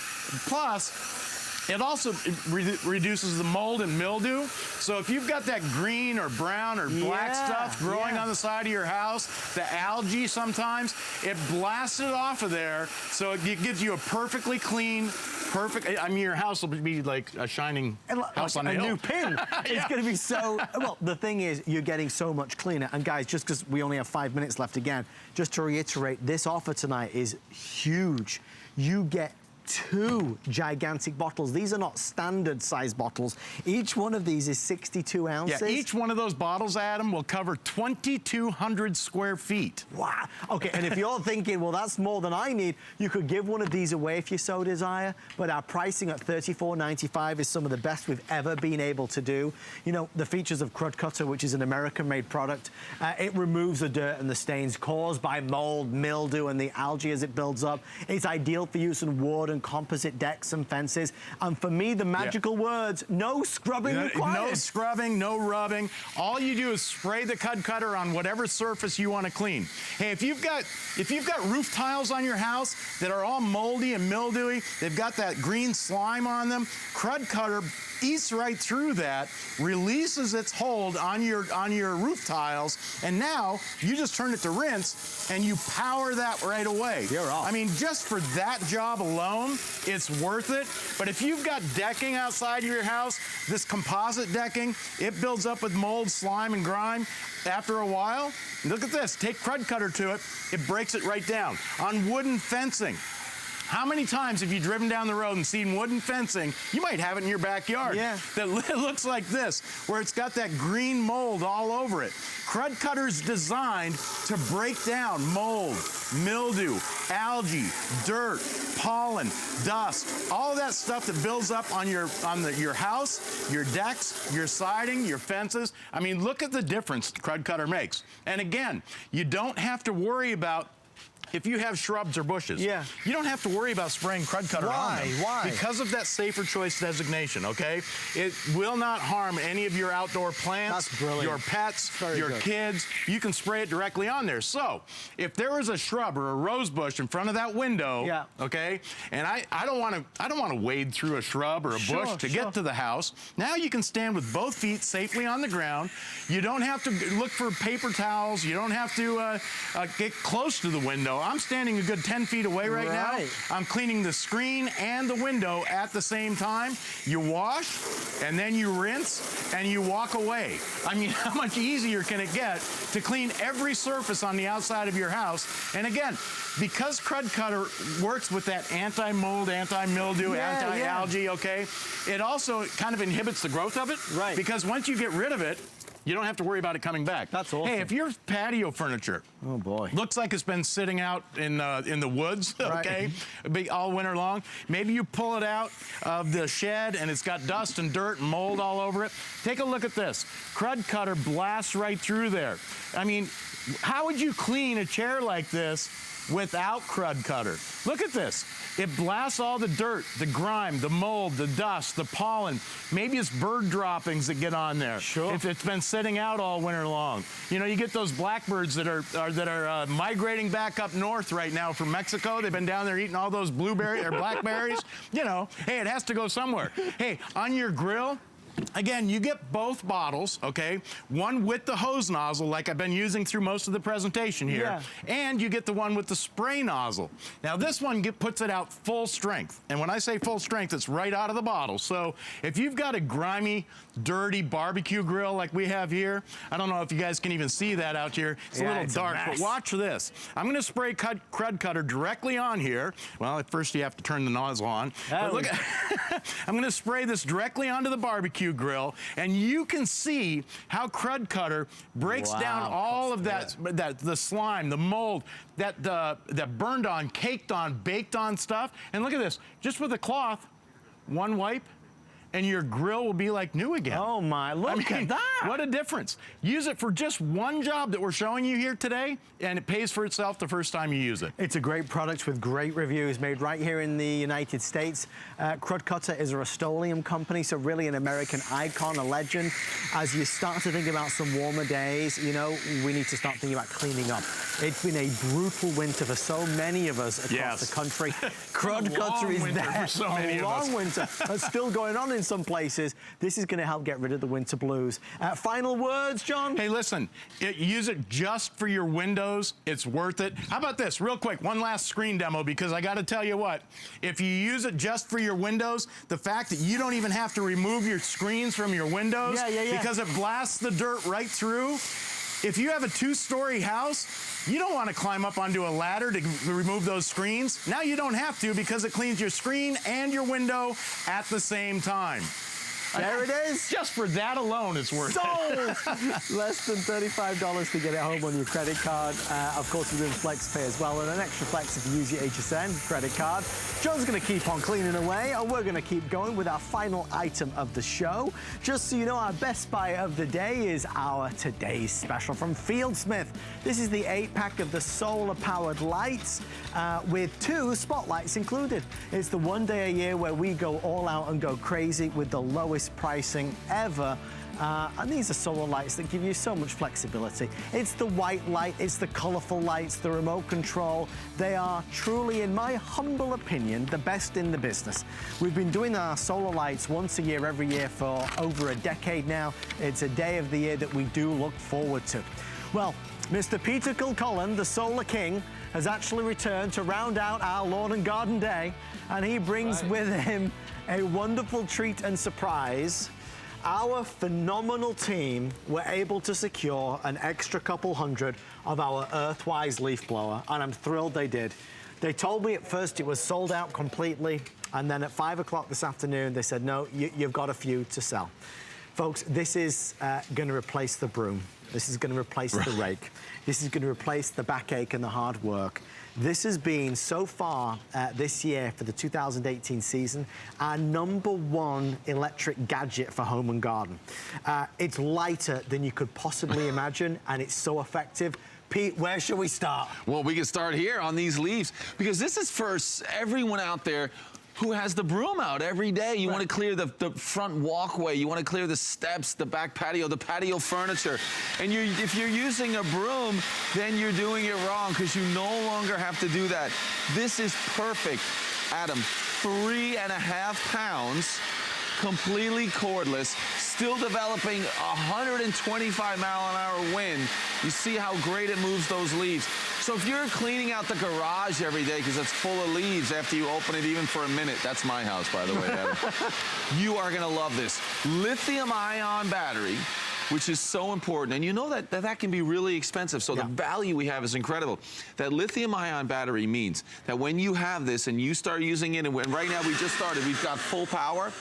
Plus, It also reduces the mold and mildew. So if you've got that green or brown or black stuff growing on the side of your house, the algae sometimes, it blasts it off of there, so it gives you a perfectly clean, I mean, your house will be like a shining house on a hill. new pin. It's going to be so, well, the thing is, you're getting so much cleaner. And guys, just because we only have 5 minutes left again, just to reiterate, this offer tonight is huge. You get 2 gigantic bottles. These are not standard size bottles. Each one of these is 62 ounces. Yeah, each one of those bottles, Adam, will cover 2,200 square feet. Wow. Okay, and if you're thinking, well, that's more than I need, you could give one of these away if you so desire, but our pricing at $34.95 is some of the best we've ever been able to do. You know, the features of Crud Cutter, which is an American-made product, it removes the dirt and the stains caused by mold, mildew, and the algae as it builds up. It's ideal for use in wood and composite decks and fences. And for me, the magical words, no scrubbing required. No scrubbing, no rubbing. All you do is spray the Crud Cutter on whatever surface you want to clean. Hey, if you've got roof tiles on your house that are all moldy and mildewy, they've got that green slime on them, Crud Cutter eats right through that, releases its hold on your roof tiles, and now you just turn it to rinse and you power that right away. You're off. I mean, just for that job alone, it's worth it. But if you've got decking outside of your house, this composite decking, it builds up with mold, slime, and grime. After a while, look at this, take Crud Cutter to it, it breaks it right down. On wooden fencing, how many times have you driven down the road and seen wooden fencing? You might have it in your backyard. Yeah. That looks like this, where it's got that green mold all over it. Crud Cutter's designed to break down mold, mildew, algae, dirt, pollen, dust, all of that stuff that builds up on your house, your decks, your siding, your fences. I mean, look at the difference Crud Cutter makes. And again, you don't have to worry about if you have shrubs or bushes, you don't have to worry about spraying Crud Cutter on them. Why? Because of that safer choice designation, okay? It will not harm any of your outdoor plants, your pets, your kids. You can spray it directly on there. So, if there was a shrub or a rose bush in front of that window, okay, and I don't want to wade through a shrub or a bush to get to the house. Now you can stand with both feet safely on the ground. You don't have to look for paper towels. You don't have to get close to the window. I'm standing a good 10 feet away right now. I'm cleaning the screen and the window at the same time. You wash, and then you rinse, and you walk away. I mean, how much easier can it get to clean every surface on the outside of your house? And again, because Crud Cutter works with that anti-mold, anti-mildew, anti-algae, okay, it also kind of inhibits the growth of it. Right. Because once you get rid of it, you don't have to worry about it coming back. That's awesome. Hey, if your patio furniture looks like it's been sitting out in the woods, okay, all winter long, maybe you pull it out of the shed and it's got dust and dirt and mold all over it. Take a look at this. Crud Cutter blasts right through there. I mean, how would you clean a chair like this without Crud Cutter? Look at this. It blasts all the dirt, the grime, the mold, the dust, the pollen. Maybe it's bird droppings that get on there. Sure. If it's been sitting out all winter long. You know, you get those blackbirds that are migrating back up north right now from Mexico. They've been down there eating all those blueberries or blackberries. You know, hey, it has to go somewhere. Hey, on your grill, again, you get both bottles, okay? One with the hose nozzle, like I've been using through most of the presentation here, and you get the one with the spray nozzle. Now, this one puts it out full strength, and when I say full strength, it's right out of the bottle. So if you've got a grimy, dirty barbecue grill like we have here, I don't know if you guys can even see that out here. It's a little dark, but watch this. I'm going to spray Crud Cutter directly on here. Well, at first you have to turn the nozzle on. But look, I'm going to spray this directly onto the barbecue grill, and you can see how Crud Cutter breaks down all of that, the slime, the mold, that burned on, caked on, baked on stuff. And look at this, just with a cloth, one wipe, and your grill will be like new again. Oh my, look at that. What a difference. Use it for just one job that we're showing you here today, and it pays for itself the first time you use it. It's a great product with great reviews, made right here in the United States. Crud Cutter is a Rust-Oleum company, so really an American icon, a legend. As you start to think about some warmer days, you know, we need to start thinking about cleaning up. It's been a brutal winter for so many of us across the country. Crud Cutter is there. For so many a long winter. That's still going on in some places. This is going to help get rid of the winter blues. Final words, John? Hey, listen, use it just for your windows. It's worth it. How about this? Real quick, one last screen demo, because I got to tell you what, if you use it just for your windows, the fact that you don't even have to remove your screens from your windows because it blasts the dirt right through. If you have a 2-story house, you don't want to climb up onto a ladder to remove those screens. Now you don't have to, because it cleans your screen and your window at the same time. There it is. Just for that alone, it's worth it. Less than $35 to get it home on your credit card. Of course, we're doing flex pay as well, and an extra flex if you use your HSN credit card. John's going to keep on cleaning away, and we're going to keep going with our final item of the show. Just so you know, our best buy of the day is our today's special from Fieldsmith. This is the 8-pack of the solar-powered lights with 2 spotlights included. It's the one day a year where we go all out and go crazy with the lowest pricing ever. And these are solar lights that give you so much flexibility. It's the white light, it's the colorful lights, the remote control. They are truly, in my humble opinion, the best in the business. We've been doing our solar lights once a year, every year for over a decade now. It's a day of the year that we do look forward to. Well, Mr. Peter Kilcullen, the Solar King, has actually returned to round out our lawn and garden day, and he brings with him a wonderful treat and surprise. Our phenomenal team were able to secure an extra couple hundred of our Earthwise leaf blower, and I'm thrilled they did. They told me at first it was sold out completely, and then at 5 o'clock this afternoon, they said, no, you've got a few to sell. Folks, this is going to replace the broom. This is going to replace the rake. This is going to replace the backache and the hard work. This has been, so far this year for the 2018 season, our #1 electric gadget for home and garden. It's lighter than you could possibly imagine, and it's so effective. Pete, where should we start? Well, we can start here on these leaves, because this is for everyone out there who has the broom out every day. You want to clear the front walkway, you want to clear the steps, the back patio, the patio furniture. And if you're using a broom, then you're doing it wrong, because you no longer have to do that. This is perfect. Adam, 3.5 pounds, completely cordless, still developing 125-mile-an-hour wind. You see how great it moves those leaves. So if you're cleaning out the garage every day because it's full of leaves after you open it even for a minute, that's my house, by the way, Adam, you are going to love this. Lithium-ion battery, which is so important. And you know that can be really expensive, so the value we have is incredible. That lithium-ion battery means that when you have this and you start using it, and right now we just started, we've got full power.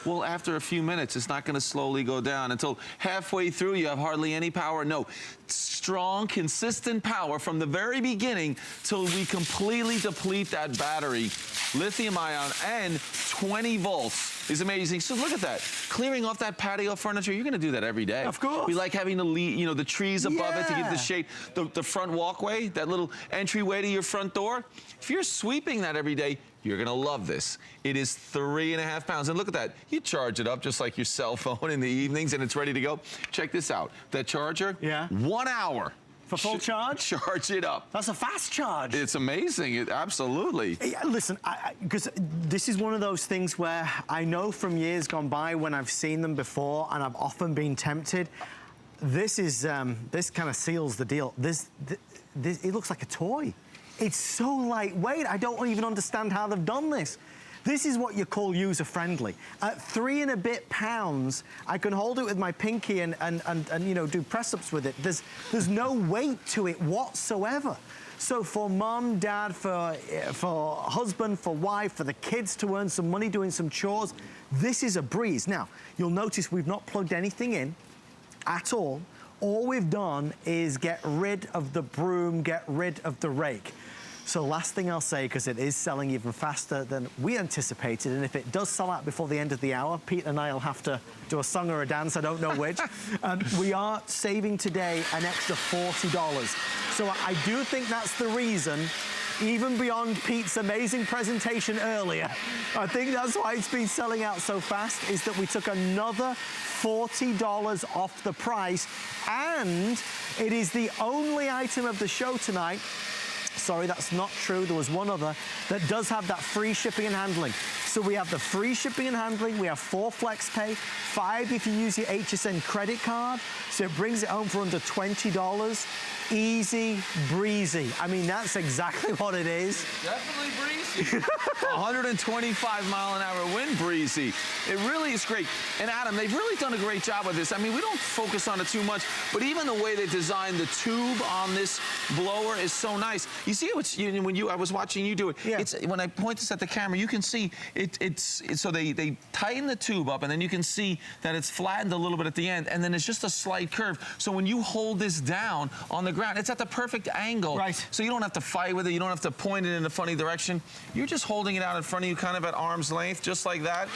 Well, after a few minutes, it's not going to slowly go down until halfway through you have hardly any power. No, strong, consistent power from the very beginning till we completely deplete that battery. Lithium-ion and 20 volts is amazing. So look at that. Clearing off that patio furniture, you're going to do that every day. Of course. We like having the trees above it to give the shade. The front walkway, that little entryway to your front door. If you're sweeping that every day, you're going to love this. It is 3.5 pounds. And look at that. You charge it up just like your cell phone in the evenings and it's ready to go. Check this out. That charger, 1 hour. For full charge? Charge it up. That's a fast charge. It's amazing. Absolutely. Listen, because this is one of those things where I know from years gone by when I've seen them before and I've often been tempted. This is, this kind of seals the deal. This, it looks like a toy. It's so lightweight, I don't even understand how they've done this. This is what you call user-friendly. At 3 and a bit pounds, I can hold it with my pinky and you know, do press-ups with it. There's no weight to it whatsoever. So for mom, dad, for husband, for wife, for the kids to earn some money doing some chores, this is a breeze. Now, you'll notice we've not plugged anything in at all. All we've done is get rid of the broom, get rid of the rake. So last thing I'll say, because it is selling even faster than we anticipated, and if it does sell out before the end of the hour, Pete and I will have to do a song or a dance, I don't know which. We are saving today an extra $40. So I do think that's the reason, even beyond Pete's amazing presentation earlier, I think that's why it's been selling out so fast, is that we took another $40 off the price, and it is the only item of the show tonight, sorry, that's not true, there was one other, that does have that free shipping and handling. So we have the free shipping and handling, we have 4 flex pay, 5 if you use your HSN credit card, so it brings it home for under $20. Easy breezy. I mean, that's exactly what it is. Definitely breezy. 125-mile-an-hour wind breezy. It really is great. And Adam, they've really done a great job with this. I mean, we don't focus on it too much, but even the way they designed the tube on this blower is so nice. You see it when I was watching you do it. Yeah. It's when I point this at the camera, you can see it's so they tighten the tube up, and then you can see that it's flattened a little bit at the end, and then it's just a slight curve. So when you hold this down on the ground, it's at the perfect angle. Right. So you don't have to fight with it. You don't have to point it in a funny direction. You're just holding it out in front of you, kind of at arm's length, just like that.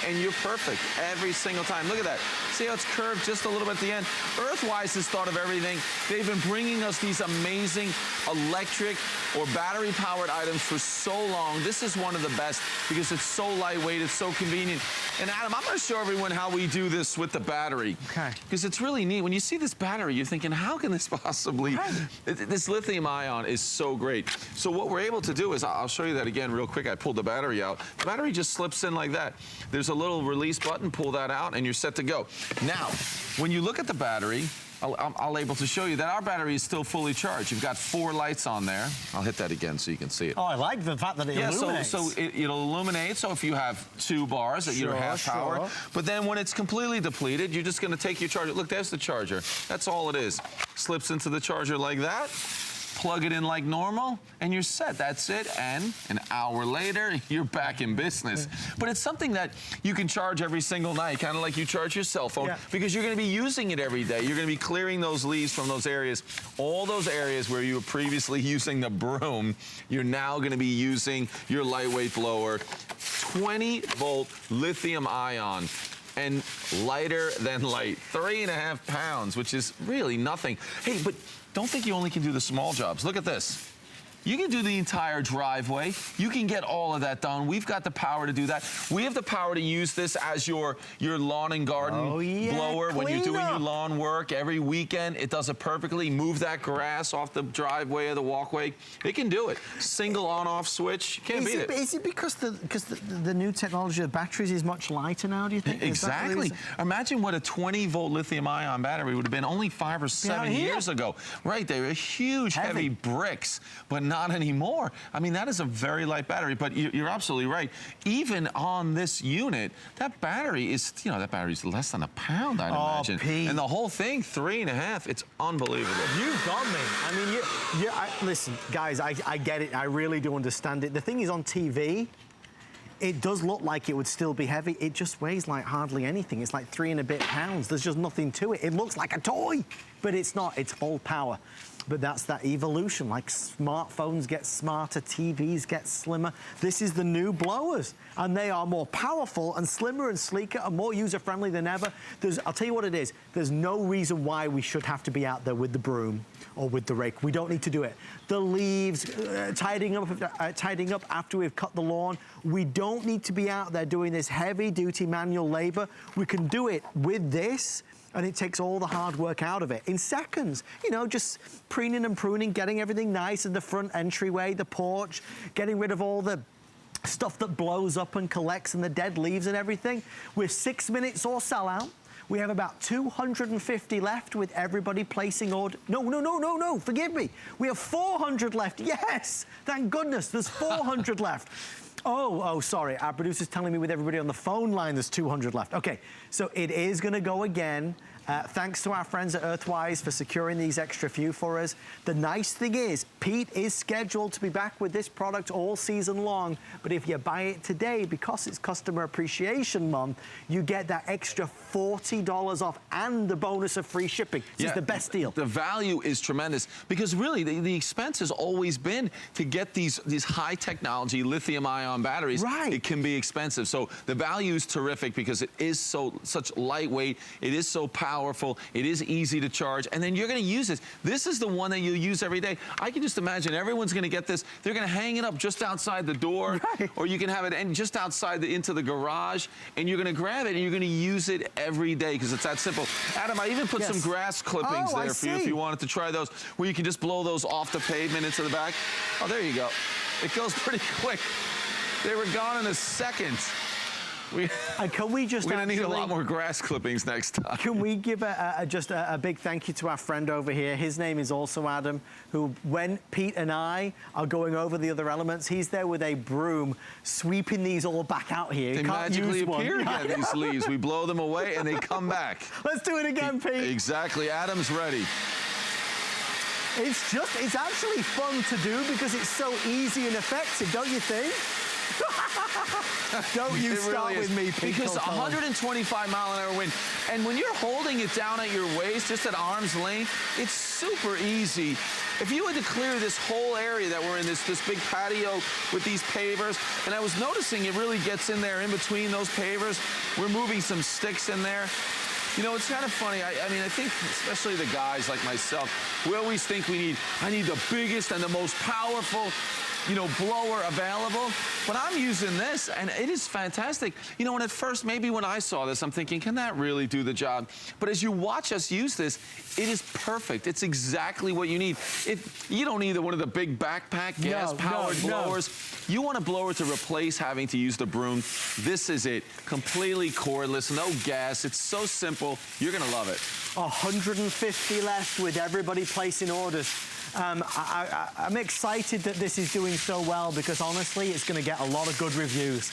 And you're perfect every single time. Look at that. See how it's curved just a little bit at the end? Earthwise has thought of everything. They've been bringing us these amazing electric or battery-powered items for so long. This is one of the best because it's so lightweight, it's so convenient. And Adam, I'm going to show everyone how we do this with the battery. Okay. Because it's really neat. When you see this battery, you're thinking, how can this possibly... This lithium ion is so great. So what we're able to do is, I'll show you that again real quick. I pulled the battery out. The battery just slips in like that. There's a little release button, pull that out, and you're set to go. Now, when you look at the battery, I'll able to show you that our battery is still fully charged. You've got 4 lights on there. I'll hit that again so you can see it. Oh, I like the fact that it illuminates. So it'll illuminate. So if you have 2 bars that you're half power, but then when it's completely depleted, you're just going to take your charger. Look, there's the charger. That's all it is. Slips into the charger like that. Plug it in like normal, and you're set. That's it. And an hour later, you're back in business. But it's something that you can charge every single night, kind of like you charge your cell phone, because you're going to be using it every day. You're going to be clearing those leaves from those areas. All those areas where you were previously using the broom, you're now going to be using your lightweight blower. 20-volt lithium ion. And lighter than light. 3.5 pounds, which is really nothing. Hey, but don't think you only can do the small jobs. Look at this. You can do the entire driveway. You can get all of that done. We've got the power to do that. We have the power to use this as your lawn and garden blower when you're doing your lawn work every weekend. It does it perfectly. Move that grass off the driveway or the walkway. It can do it. Single on-off switch. You can't beat it. Is it because the new technology of batteries is much lighter now, do you think? Exactly. Imagine what a 20-volt lithium-ion battery would have been only 5 or 7 years ago. Right, they were huge, heavy bricks, but not anymore. I mean, that is a very light battery, but you're absolutely right. Even on this unit, that battery is, that battery's less than a pound, I'd imagine. Pete. And the whole thing, 3.5, it's unbelievable. You got me. I mean, listen, guys, I get it. I really do understand it. The thing is, on TV, it does look like it would still be heavy. It just weighs like hardly anything. It's like 3 and a bit pounds. There's just nothing to it. It looks like a toy, but it's not. It's full power. But that's that evolution, like smartphones get smarter, TVs get slimmer. This is the new blowers, and they are more powerful and slimmer and sleeker and more user-friendly than ever. I'll tell you what it is. There's no reason why we should have to be out there with the broom or with the rake. We don't need to do it. The leaves, tidying up after we've cut the lawn. We don't need to be out there doing this heavy-duty manual labor. We can do it with this, and it takes all the hard work out of it in seconds. Just preening and pruning, getting everything nice in the front entryway, the porch, getting rid of all the stuff that blows up and collects and the dead leaves and everything. We're 6 minutes or sell out. We have about 250 left with everybody placing order. No, forgive me. We have 400 left. Yes, thank goodness, there's 400 left. Oh, sorry. Our producer's telling me with everybody on the phone line there's 200 left. Okay, so it is going to go again. Thanks to our friends at Earthwise for securing these extra few for us. The nice thing is, Pete is scheduled to be back with this product all season long, but if you buy it today, because it's Customer Appreciation Month, you get that extra $40 off and the bonus of free shipping. This is the best deal. The value is tremendous because really the expense has always been to get these high technology lithium-ion batteries. Right. It can be expensive. So the value is terrific because it is such lightweight, it is so powerful, it is easy to charge, and then you're going to use this. This is the one that you'll use every day. I can just imagine everyone's going to get this. They're going to hang it up just outside the door, or you can have it just outside into the garage, and you're going to grab it and you're going to use it every day because it's that simple. Adam, I even put some grass clippings there for you if you wanted to try those, where you can just blow those off the pavement into the back. Oh, there you go. It goes pretty quick. They were gone in a second. Can we just we're going to need a lot more grass clippings next time. Can we give just a big thank you to our friend over here? His name is also Adam, who, when Pete and I are going over the other elements, he's there with a broom sweeping these all back out here. They magically appear again, these leaves. We blow them away and they come back. Let's do it again, Pete. Exactly. Adam's ready. It's actually fun to do because it's so easy and effective, don't you think? Don't you start with me, Pete. Because 125-mile-an-hour wind, and when you're holding it down at your waist, just at arm's length, it's super easy. If you had to clear this whole area that we're in, this big patio with these pavers, and I was noticing it really gets in there in between those pavers. We're moving some sticks in there. You know, it's kind of funny. I mean, I think especially the guys like myself, we always think I need the biggest and the most powerful, you know, blower available. But I'm using this, and it is fantastic. You know, and at first, maybe when I saw this, I'm thinking, can that really do the job? But as you watch us use this, it is perfect. It's exactly what you need. You don't need one of the big backpack gas-powered blowers. You want a blower to replace having to use the broom. This is it. Completely cordless, no gas. It's so simple. You're going to love it. 150 left with everybody placing orders. I'm excited that this is doing so well because honestly, it's going to get a lot of good reviews.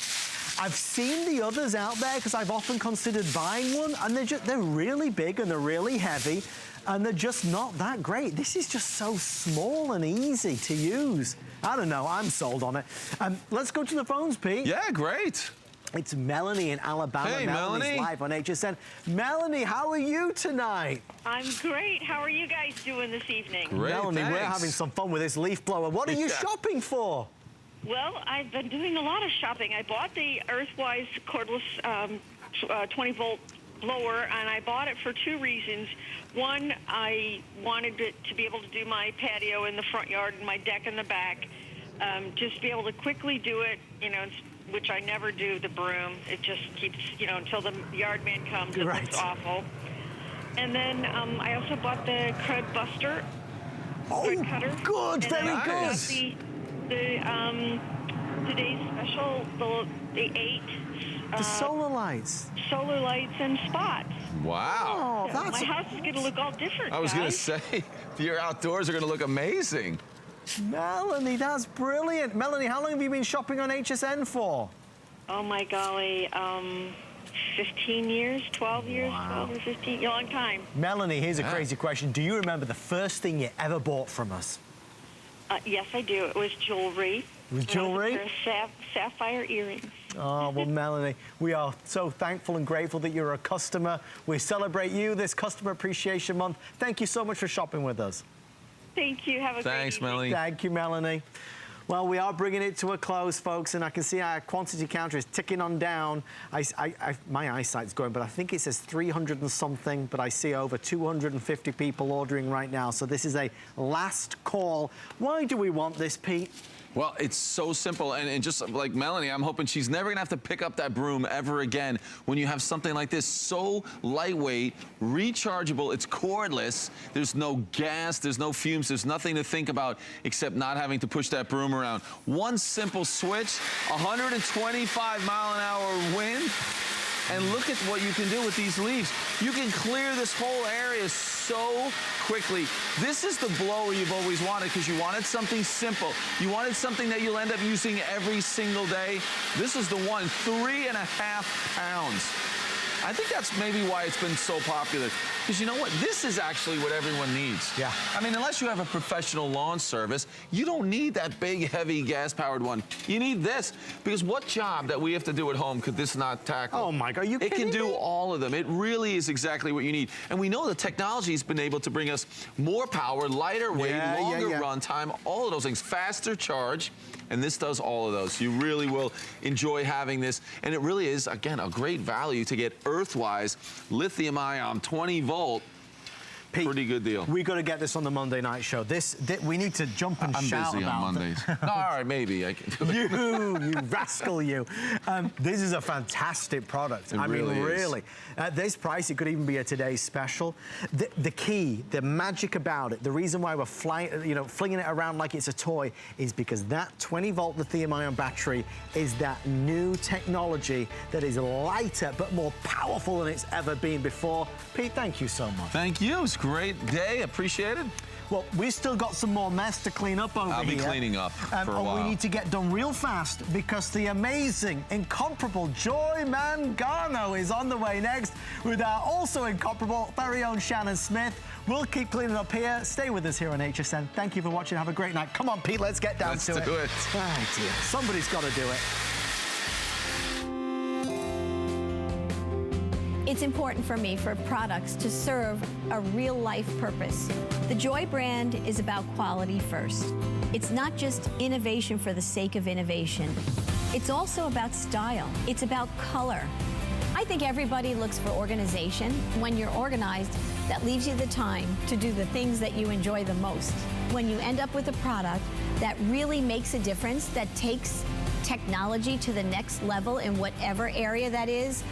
I've seen the others out there because I've often considered buying one, and they're really big and they're really heavy, and they're just not that great. This is just so small and easy to use. I don't know. I'm sold on it. Let's go to the phones, Pete. Yeah, great. It's Melanie in Alabama. Hey, Melanie's live on HSN. Melanie, how are you tonight? I'm great. How are you guys doing this evening? Great, Melanie, thanks. we're having some fun with this leaf blower. What are you shopping for? Well, I've been doing a lot of shopping. I bought the Earthwise cordless 20-volt blower, and I bought it for two reasons. One, I wanted it to be able to do my patio in the front yard and my deck in the back. Just be able to quickly do it, you know, which I never do, the broom. It just keeps, you know, until the yard man comes. It looks awful. And then I also bought the Crud Buster wood cutter. Good, and very good. Today's special, the 8 the solar lights. Solar lights and spots. Wow. Oh, my house is going to look all different, I was going to guys. say, your outdoors are going to look amazing. Melanie, that's brilliant. Melanie, how long have you been shopping on HSN for? Oh, my golly. 15 years, 12 years, 12 or 15, a long time. Melanie, here's a crazy question. Do you remember the first thing you ever bought from us? Yes, I do. It was jewelry. It was jewelry? A pair of sapphire earrings. Oh, well, Melanie, we are so thankful and grateful that you're a customer. We celebrate you this Customer Appreciation Month. Thank you so much for shopping with us. Thank you. Have a great evening. Melanie. Thank you, Melanie. Well, we are bringing it to a close, folks, and I can see our quantity counter is ticking on down. My eyesight's going, but I think it says 300 and something, but I see over 250 people ordering right now. So this is a last call. Why do we want this, Pete? Well, it's so simple, and just like Melanie, I'm hoping she's never gonna have to pick up that broom ever again when you have something like this. So lightweight, rechargeable, it's cordless, there's no gas, there's no fumes, there's nothing to think about except not having to push that broom around. One simple switch, 125-mile-an-hour wind, And look at what you can do with these leaves. You can clear this whole area so quickly. This is the blower you've always wanted because you wanted something simple. You wanted something that you'll end up using every single day. This is the one, 3.5 pounds. I think that's maybe why it's been so popular. Because you know what? This is actually what everyone needs. Yeah. I mean, unless you have a professional lawn service, you don't need that big, heavy, gas-powered one. You need this. Because what job that we have to do at home could this not tackle? Oh, my God. Are you kidding me? It can do me? all of them. It really is exactly what you need. And we know the technology's been able to bring us more power, lighter weight, longer run time, all of those things, faster charge. And this does all of those. You really will enjoy having this. And it really is, again, a great value to get Earthwise lithium-ion 20-volt. Pete, pretty good deal. We got to get this on the Monday night show. We need to jump and shout about it. I'm busy on Mondays. No, all right, maybe I can do it. You rascal, you. This is a fantastic product. I mean, really. At this price, it could even be a today's special. The key, the magic about it, the reason why we're flinging it around like it's a toy is because that 20-volt lithium-ion battery is that new technology that is lighter but more powerful than it's ever been before. Pete, thank you so much. Thank you. It's a great day. Appreciate it. Well, we've still got some more mess to clean up over here. I'll be cleaning up for a while. We need to get done real fast because the amazing, incomparable Joy Mangano is on the way next with our also incomparable very own Shannon Smith. We'll keep cleaning up here. Stay with us here on HSN. Thank you for watching. Have a great night. Come on, Pete, let's get down to it. Let's do it. Oh, dear. Somebody's got to do it. It's important for me for products to serve a real-life purpose. The Joy brand is about quality first. It's not just innovation for the sake of innovation. It's also about style. It's about color. I think everybody looks for organization. When you're organized, that leaves you the time to do the things that you enjoy the most. When you end up with a product that really makes a difference, that takes technology to the next level in whatever area that is,